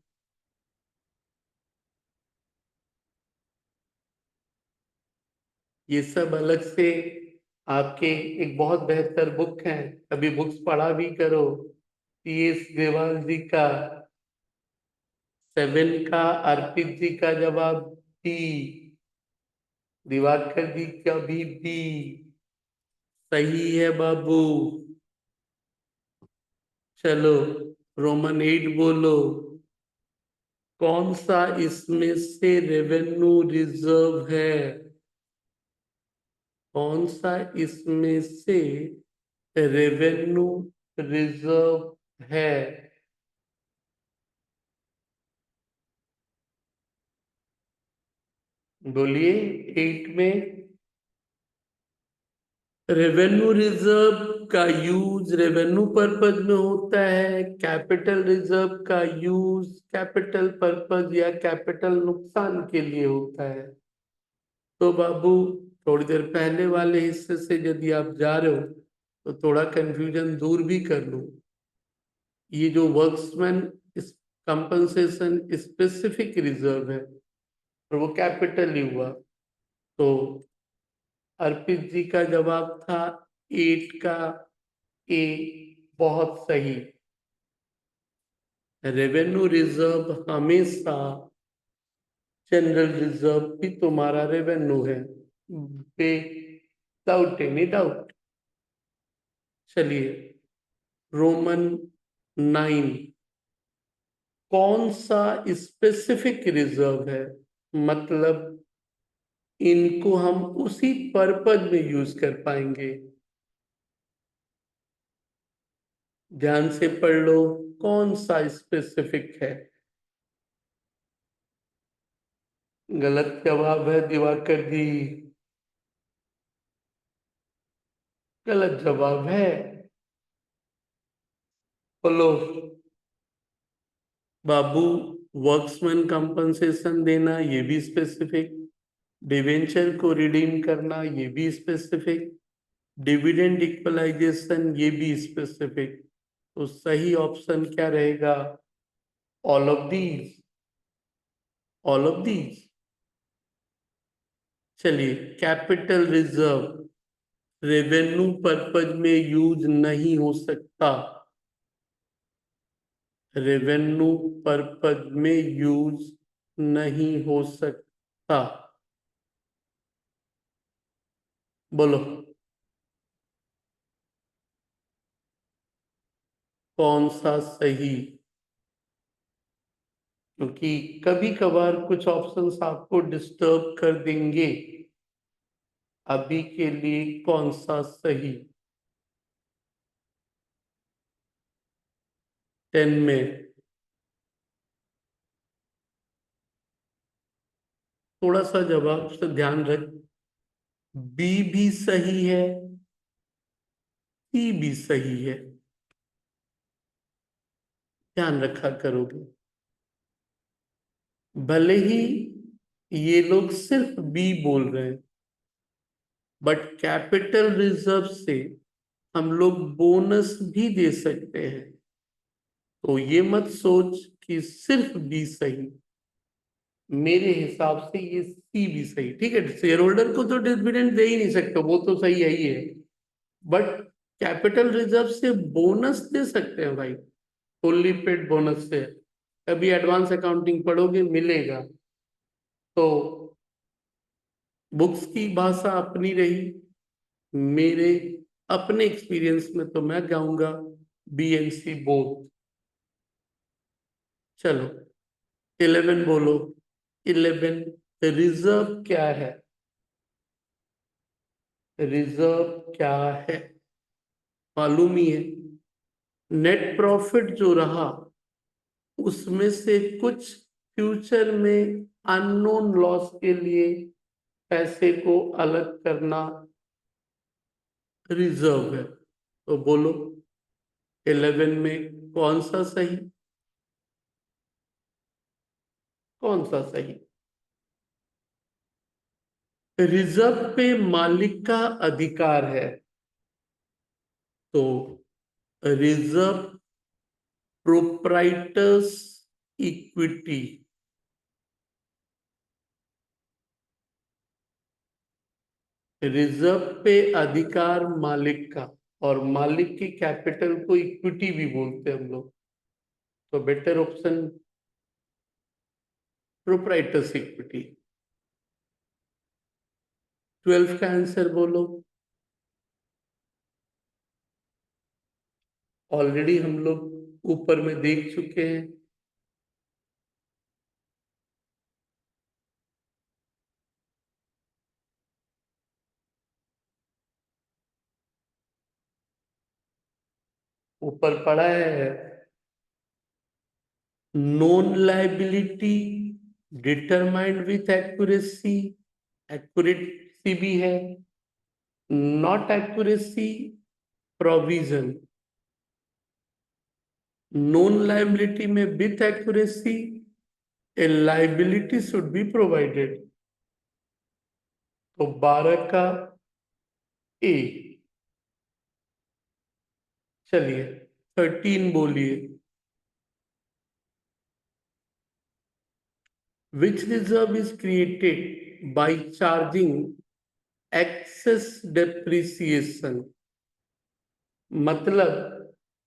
ये सब अलग से आपके एक बहुत बेहतर बुक है, अभी बुक्स पढ़ा भी करो। पीएस देवाल जी का 7 का, अर्पित जी का जवाब डी, दिवाकर जी का भी डी सही है बाबू। चलो, रोमन 8 बोलो, कौन सा इसमें से रेवेन्यू रिजर्व है? कौन सा इसमें से रेवेन्यू रिजर्व है? बोलिए। 8 में रेवेन्यू रिजर्व का यूज रेवेन्यू पर्पज में होता है, कैपिटल रिजर्व का यूज कैपिटल पर्पज या कैपिटल नुकसान के लिए होता है। तो बाबू, थोड़ी देर पहले वाले हिस्से से यदि आप जा रहे हो तो थोड़ा कंफ्यूजन दूर भी कर लो। ये जो वर्क्समैन कंपनसेशन स्पेसिफिक रिजर्व है और वो कैपिटल ही हुआ। तो अर्पित जी का जवाब था 8 का ए, बहुत सही। रेवेन्यू रिजर्व हमेशा जनरल रिजर्व भी तुम्हारा रेवेन्यू है, विदाउट एनी डाउट। चलिए, रोमन 9, कौन सा स्पेसिफिक रिजर्व है? मतलब इनको हम उसी पर्पज में यूज कर पाएंगे। ध्यान से पढ़ लो, कौन सा स्पेसिफिक है? गलत जवाब है दिवाकर जी, गलत जवाब है। बोलो बाबू, वर्क्समैन कंपनसेशन देना ये भी स्पेसिफिक, डिवेंचर को रिडीम करना ये भी स्पेसिफिक, डिविडेंड इक्वलाइजेशन ये भी स्पेसिफिक। तो सही ऑप्शन क्या रहेगा? All of these, all of these. चलिए, कैपिटल रिजर्व रेवेन्यू पर्पज में यूज नहीं हो सकता, रेवेन्यू पर्पज में यूज नहीं हो सकता। बोलो कौन सा सही? क्योंकि कभी कभार कुछ ऑप्शंस आपको डिस्टर्ब कर देंगे। अभी के लिए कौन सा सही? 10 में थोड़ा सा जवाब से ध्यान रख, बी भी सही है, सी भी सही है, ध्यान रखा करोगे। भले ही ये लोग सिर्फ बी बोल रहे हैं, बट कैपिटल रिजर्व से हम लोग बोनस भी दे सकते हैं। तो ये मत सोच कि सिर्फ बी सही, मेरे हिसाब से ये सी भी सही। ठीक है, शेयर होल्डर को तो डिविडेंड दे ही नहीं सकते, वो तो सही है ही है, बट कैपिटल रिजर्व से बोनस दे सकते हैं भाई, फुल्ली पेड बोनस से। कभी एडवांस अकाउंटिंग पढ़ोगे मिलेगा। तो बुक्स की भाषा अपनी रही, मेरे अपने एक्सपीरियंस में तो मैं जाऊंगा बी एंड सी बोथ। चलो, 11 बोलो, 11 रिजर्व क्या है? रिजर्व क्या है? मालूम ही है, नेट प्रॉफिट जो रहा उसमें से कुछ फ्यूचर में अननोन लॉस के लिए पैसे को अलग करना रिजर्व है। तो बोलो 11 में कौन सा सही? कौन सा सही? रिजर्व पे मालिक का अधिकार है, तो रिजर्व प्रोप्राइटर्स इक्विटी। रिजर्व पे अधिकार मालिक का, और मालिक की कैपिटल को इक्विटी भी बोलते हैं हम लोग, तो बेटर ऑप्शन प्रोप्राइटर्स इक्विटी। 12 का आंसर बोलो। ऑलरेडी हम लोग ऊपर में देख चुके हैं। ऊपर पढ़ा है, non liability determined with accuracy, accuracy भी है, not accuracy provision. Non liability में with accuracy, a liability should be provided, तो 12 का ए। चलिए 13 बोलिए। Which reserve is created by charging excess depreciation? मतलब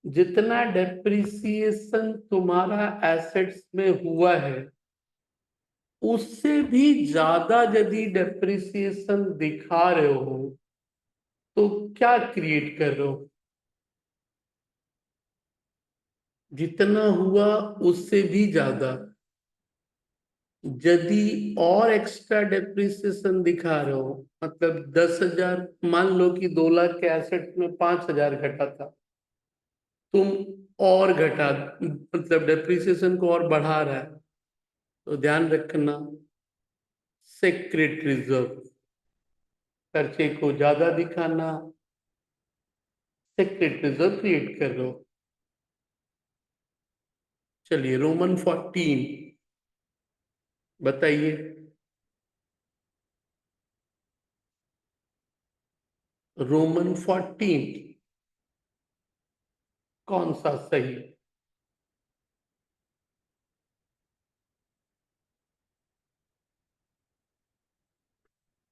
जितना डेप्रिसिएशन तुम्हारा एसेट्स में हुआ है, उससे भी ज्यादा यदि डेप्रिसिएशन दिखा रहे हो, तो क्या क्रिएट कर रहे हो? जितना हुआ उससे भी ज्यादा। यदि और एक्स्ट्रा डेप्रिसिएशन दिखा रहे हो, मतलब 10,000, मान लो कि 2 लाख के एसेट में 5,000 घटा था, तुम और घटा, मतलब डेप्रिसिएशन को और बढ़ा रहा है, तो ध्यान रखना सेक्रेट रिजर्व, खर्चे को ज्यादा दिखाना, सेक्रेट रिजर्व क्रिएट कर रहे हो। चलिए रोमन 14 बताइए। रोमन 14 कौन सा सही?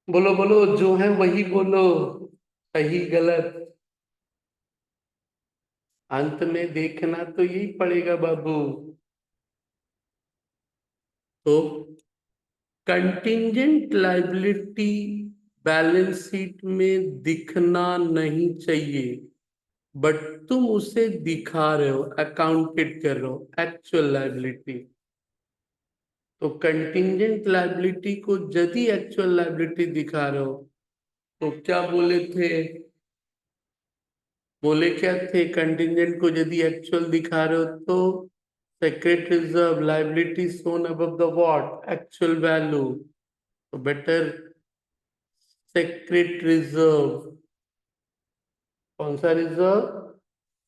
बोलो बोलो, जो है वही बोलो, सही गलत अंत में देखना तो यही पड़ेगा बाबू। तो कंटिंजेंट लायबिलिटी बैलेंस शीट में दिखना नहीं चाहिए, बट तुम उसे दिखा रहे हो, अकाउंटेड कर रहे हो एक्चुअल लायबिलिटी। तो कंटिंजेंट लायबिलिटी को यदि एक्चुअल लायबिलिटी दिखा रहे हो, तो क्या बोले थे? बोले क्या थे? कंटिंजेंट को यदि एक्चुअल दिखा रहे हो, तो secret reserve liability shown above the what actual value, तो बेटर सेक्रेट रिजर्व। कौन सा रिजर्व?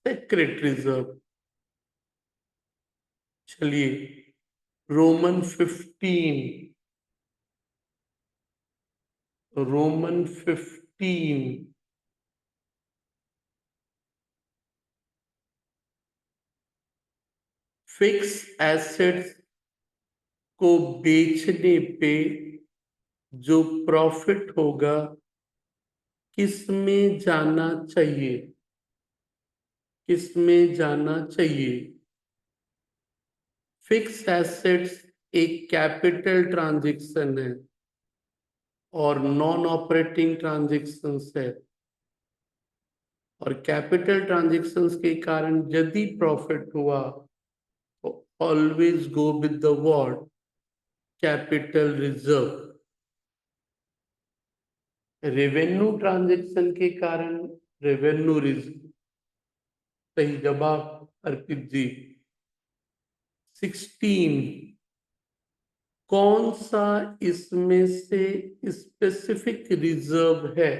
Secret reserve. चलिए रोमन 15, रोमन 15 फिक्स एसेट्स को बेचने पे जो प्रॉफिट होगा, किस में जाना चाहिए? किस में जाना चाहिए? फिक्स एसेट्स एक कैपिटल ट्रांजैक्शन है और नॉन ऑपरेटिंग ट्रांजैक्शंस है, और कैपिटल ट्रांजैक्शंस के कारण यदि प्रॉफिट हुआ, तो always go with the word capital reserve. Revenue transaction के कारण रेवेन्यू रिजर्व। सही जवाब अर्पित जी। 16 कौन सा इसमें से स्पेसिफिक रिजर्व है?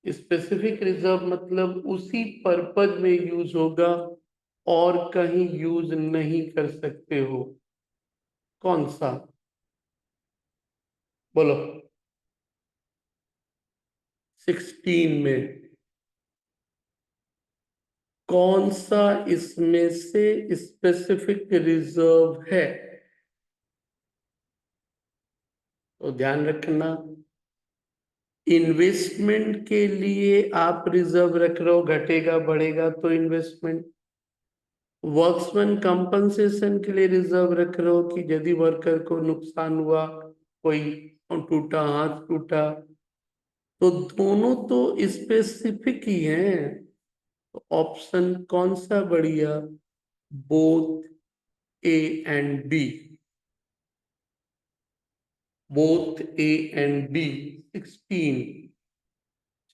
स्पेसिफिक रिजर्व मतलब उसी पर्पज में यूज होगा और कहीं यूज नहीं कर सकते हो। कौन सा? बोलो। 16 में कौन सा इसमें से स्पेसिफिक रिजर्व है? तो ध्यान रखना, इन्वेस्टमेंट के लिए आप रिजर्व रख रहे हो, घटेगा बढ़ेगा तो इन्वेस्टमेंट। वर्क्समैन कंपनसेशन के लिए रिजर्व रख रहे हो कि यदि वर्कर को नुकसान हुआ, कोई टूटा, हाथ टूटा, तो दोनों तो स्पेसिफिक ही हैं। तो ऑप्शन कौन सा बढ़िया? Both A and B. Both A and B. 16।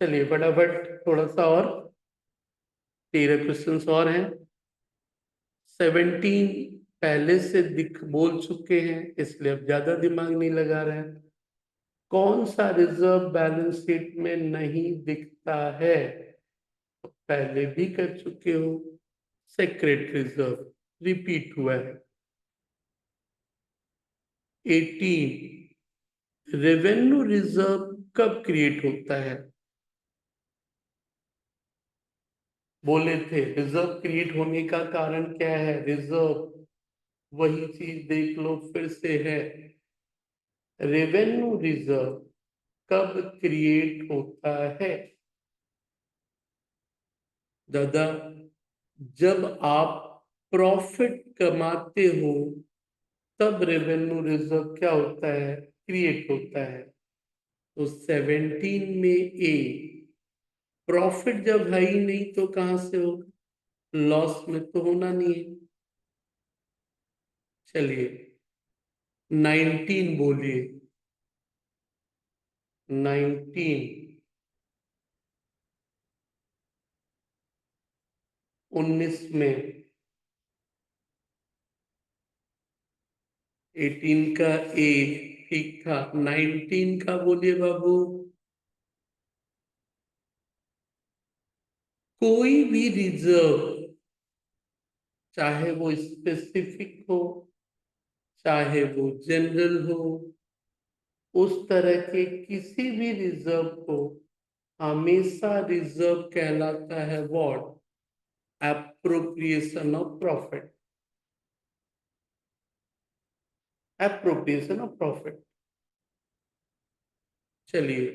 चलिए फटाफट थोड़ा सा और, 13 क्वेश्चंस और हैं। 17 पहले से दिख बोल चुके हैं, इसलिए अब ज्यादा दिमाग नहीं लगा रहे हैं। कौन सा रिजर्व बैलेंस शीट में नहीं दिखता है? तो पहले भी कर चुके हो, सेक्रेट रिजर्व रिपीट हुआ है। 18 रेवेन्यू रिजर्व कब क्रिएट होता है? बोले थे रिजर्व क्रिएट होने का कारण क्या है? रिजर्व, वही चीज देख लो फिर से है। रेवेन्यू रिजर्व कब क्रिएट होता है दादा? जब आप प्रॉफिट कमाते हो तब रेवेन्यू रिजर्व क्या होता है? क्रिएट होता है। तो 17 में ए, प्रॉफिट जब है ही नहीं तो कहां से हो? लॉस में तो होना नहीं है। चलिए 19 बोलिए। 19, 19 में 18 का ए ठीक था, 19 का बोलिए बाबू। कोई भी रिजर्व, चाहे वो स्पेसिफिक हो चाहे वो जनरल हो, उस तरह के किसी भी रिजर्व को हमेशा रिजर्व कहलाता है what? Appropriation of profit. Appropriation of profit. चलिए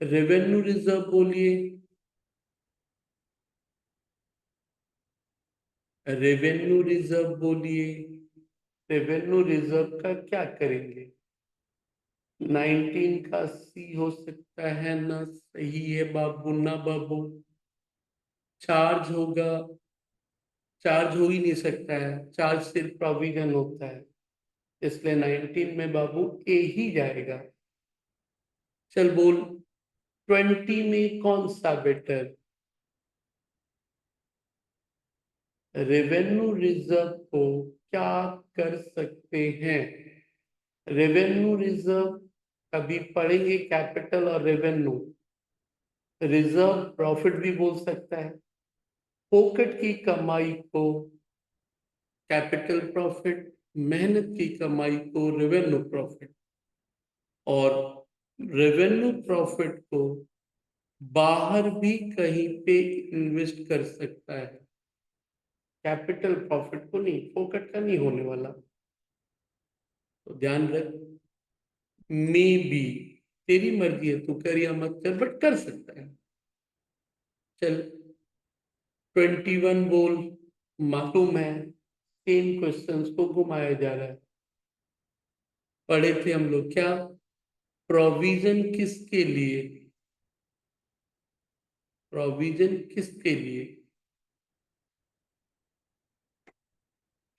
रेवेन्यू रिजर्व बोलिए। रेवेन्यू रिजर्व बोलिए। रेवेन्यू रिजर्व का क्या करेंगे? 19 का सी हो सकता है ना? सही है बाबू ना बाबू? चार्ज होगा? चार्ज हो ही नहीं सकता है, चार्ज सिर्फ प्रोविजन होता है, इसलिए 19 में बाबू ए ही जाएगा। चल बोल, 20 में कौन सा बेटर? रेवेन्यू रिजर्व को क्या कर सकते हैं? रेवेन्यू रिजर्व कभी पढ़ेंगे, कैपिटल और रेवेन्यू। रिजर्व प्रॉफिट भी बोल सकता है, पॉकेट की कमाई को कैपिटल प्रॉफिट, मेहनत की कमाई को रेवेन्यू प्रॉफिट, और रेवेन्यू प्रॉफिट को बाहर भी कहीं पे इन्वेस्ट कर सकता है। कैपिटल प्रॉफिट को नहीं, पॉकेट का नहीं होने वाला, तो ध्यान रख। मे बी, तेरी मर्जी है, तू कर या मत कर, बट कर सकता है। चल 21 बोल। मालूम है सेम क्वेश्चंस को घुमाया जा रहा है। पढ़े थे हम लोग क्या? प्रोविजन किसके लिए? प्रोविजन किसके लिए?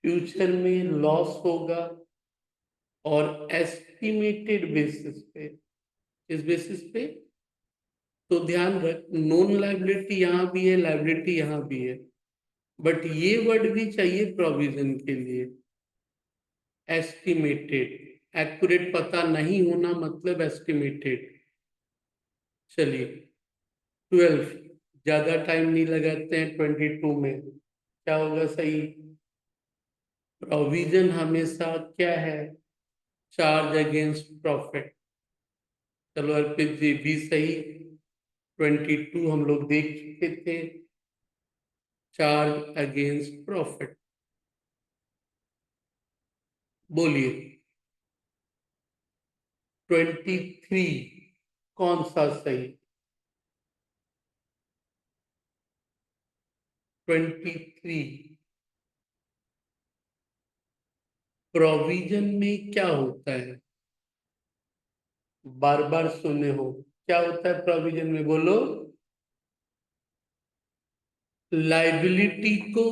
फ्यूचर में लॉस होगा और एस्टिमेटेड बेसिस पे, इस बेसिस पे। तो ध्यान रख, नॉन लाइबिलिटी यहाँ भी है, लाइबिलिटी यहाँ भी है, बट ये वर्ड भी चाहिए प्रोविजन के लिए। एस्टिमेटेड, एक्यूरेट पता नहीं होना मतलब एस्टिमेटेड। चलिए 12, ज्यादा टाइम नहीं लगाते हैं। 22 में क्या होगा सही? प्रोविजन हमेशा क्या है? Charge against profit. चलो अर्पित जी भी सही। 22 हम लोग देख चुके थे, चार्ज अगेंस्ट प्रॉफिट। बोलिए 23 कौन सा सही? 23 प्रोविजन में क्या होता है? बार बार सुने हो, क्या होता है प्रोविजन में? बोलो। लाइबिलिटी को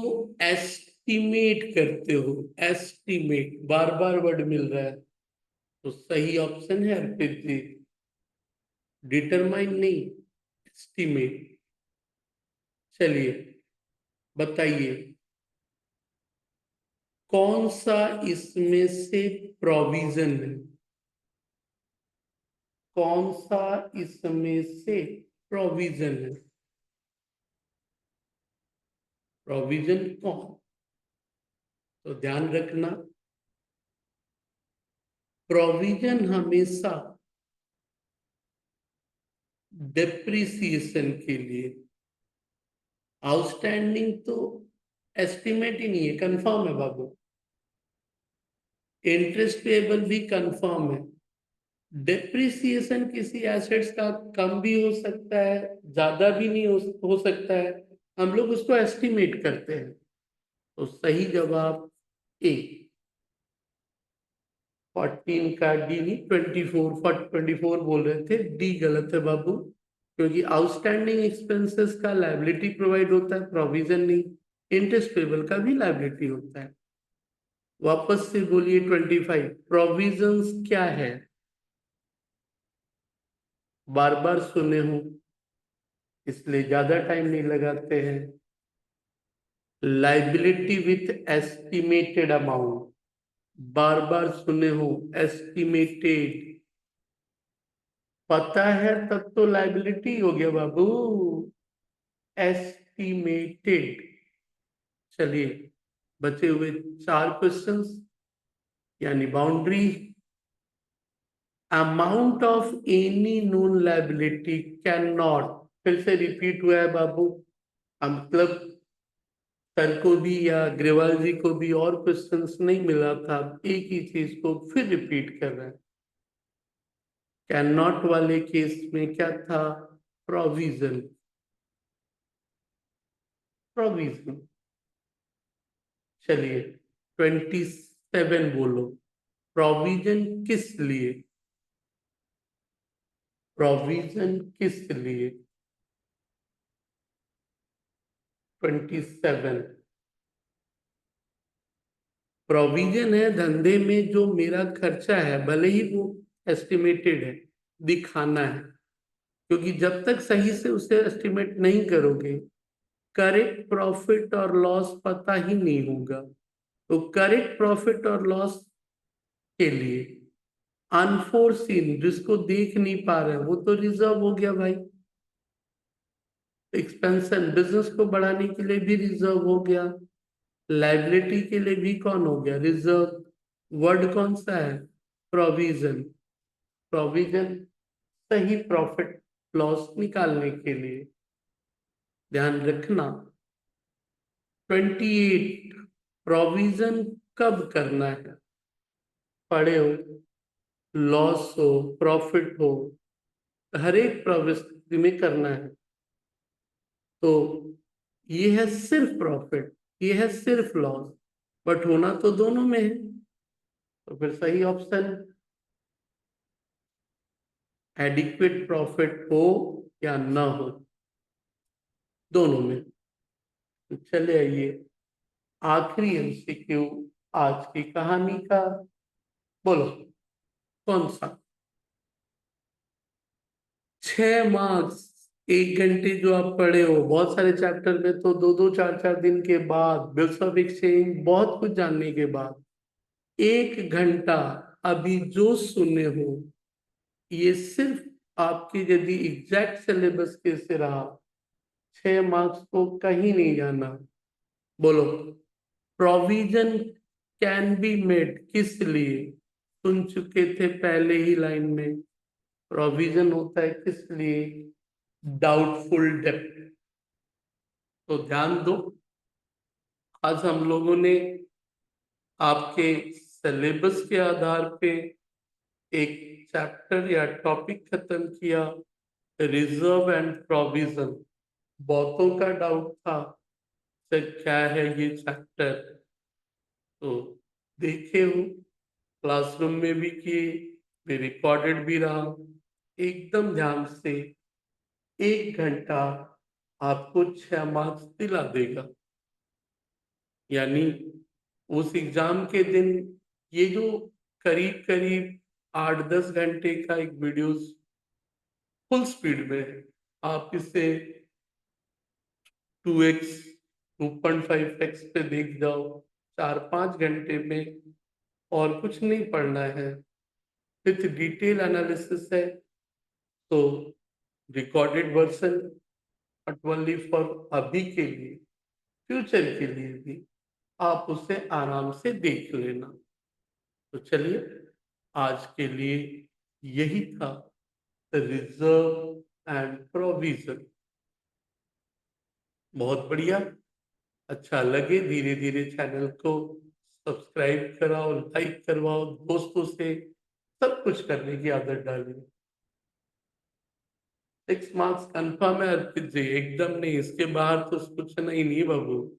एस्टिमेट करते हो। एस्टिमेट, बार बार वर्ड मिल रहा है, तो सही ऑप्शन है अर्पित जी, डिटरमाइन नहीं, एस्टिमेट। चलिए बताइए कौन सा इसमें से प्रोविजन है? कौन सा इसमें से प्रोविजन है? प्रोविजन कौन? तो ध्यान रखना, प्रोविजन हमेशा डेप्रिसिएशन के लिए। आउटस्टैंडिंग तो एस्टिमेट ही नहीं है, कंफर्म है बाबू। इंटरेस्ट पेएबल भी कंफर्म है। डेप्रिसिएशन किसी एसेट्स का कम भी हो सकता है, ज्यादा भी नहीं हो सकता है, हम लोग उसको एस्टिमेट करते हैं। तो सही जवाब ए। 14 का डी नहीं, 24 बोल रहे थे, डी गलत है बाबू, क्योंकि आउटस्टैंडिंग एक्सपेंसेस का लायबिलिटी प्रोवाइड होता है, प्रोविजन नहीं। इंटरेस्ट पेबल का भी लायबिलिटी होता है। वापस से बोलिए 25 प्रोविजंस क्या है? बार बार सुने हो, इसलिए ज्यादा टाइम नहीं लगाते हैं। लाइबिलिटी विथ एस्टिमेटेड अमाउंट, बार बार सुने हो, एस्टिमेटेड। पता है तब तो लाइबिलिटी हो गया बाबू, एस्टिमेटेड। चलिए बचे हुए 4 क्वेश्चंस, यानी boundary. Amount of any known liability can not, फिर से रिपीट हुआ है बाबू, मतलब सर को भी या ग्रेवाल जी को भी और क्वेश्चंस नहीं मिला था, एक ही चीज को फिर रिपीट कर रहे हैं। कैन नॉट वाले केस में क्या था? प्रोविजन। प्रोविजन। चलिए 27 बोलो, प्रोविजन किस लिए? प्रोविजन किस लिए? 27 प्रोविजन है धंधे में जो मेरा खर्चा है, भले ही वो एस्टिमेटेड है, दिखाना है, क्योंकि जब तक सही से उसे एस्टिमेट नहीं करोगे, करेक्ट प्रॉफिट और लॉस पता ही नहीं होगा। तो करेक्ट प्रॉफिट और लॉस के लिए अनफोर्सीन, जिसको देख नहीं पा रहे, वो तो रिजर्व हो गया भाई। एक्सपेंशन, बिजनेस को बढ़ाने के लिए भी रिजर्व हो गया। लाइबिलिटी के लिए भी कौन हो गया? रिजर्व। वर्ड कौन सा है? प्रोविजन। प्रोविजन सही प्रॉफिट लॉस निकालने के लिए। ध्यान रखना 28 प्रोविजन कब करना है? पढ़े हो, लॉस हो, प्रॉफिट हो, हर एक प्रवृत्ति में करना है। तो ये है सिर्फ प्रॉफिट, ये है सिर्फ लॉस, बट होना तो दोनों में है। तो फिर सही ऑप्शन एडिक्वेट प्रॉफिट हो या ना हो, दोनों में। तो चले आइए आखिरी एमसीक्यू आज की कहानी का। बोलो कौन सा? 6 मार्क्स, 1 घंटे जो आप पढ़े हो, बहुत सारे चैप्टर में तो 2-2 4-4 दिन के बाद, बिल्स ऑफ एक्सचेंज, बहुत कुछ जानने के बाद 1 घंटा अभी जो सुने हो, ये सिर्फ आपके यदि एग्जैक्ट सिलेबस के से रहा, 6 मार्क्स को कहीं नहीं जाना। बोलो प्रोविजन कैन बी मेड किस लिए, सुन चुके थे पहले ही लाइन में। प्रोविजन होता है किस लिए, डाउटफुल डेप्थ। तो ध्यान दो, आज हम लोगों ने आपके सिलेबस के आधार पे एक चैप्टर या टॉपिक खत्म किया, रिजर्व एंड प्रोविजन। बहुतों का डाउट था सर क्या है ये चैप्टर, तो देखे हो क्लासरूम में भी किए, भी रिकॉर्डेड भी रहा। एकदम ध्यान से 1 घंटा आपको 6 मार्क्स दिला देगा। यानी उस एग्जाम के दिन ये जो करीब करीब 8-10 घंटे का एक वीडियोस फुल स्पीड में है, आप इसे 2x 2.5x पे देख जाओ 4-5 घंटे में, और कुछ नहीं पढ़ना है। विथ डिटेल एनालिसिस है, तो recorded version not only for अभी के लिए, फ्यूचर के लिए भी आप उसे आराम से देख लेना। तो चलिए आज के लिए यही था, रिजर्व एंड प्रोविजन। बहुत बढ़िया, अच्छा लगे धीरे धीरे चैनल को सब्सक्राइब कराओ, लाइक करवाओ, दोस्तों से सब कुछ करने की आदत डालिए। 6 मार्क्स कंफर्म है अर्पित जी, एकदम नहीं, इसके बाहर तो कुछ नहीं बाबू।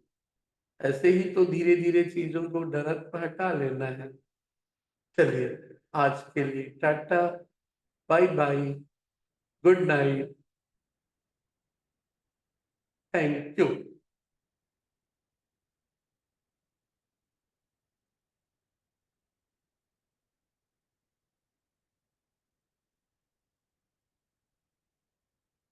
ऐसे ही तो धीरे धीरे चीजों को ढरक पर हटा लेना है। चलिए आज के लिए tata, bye bye, good night, thank you.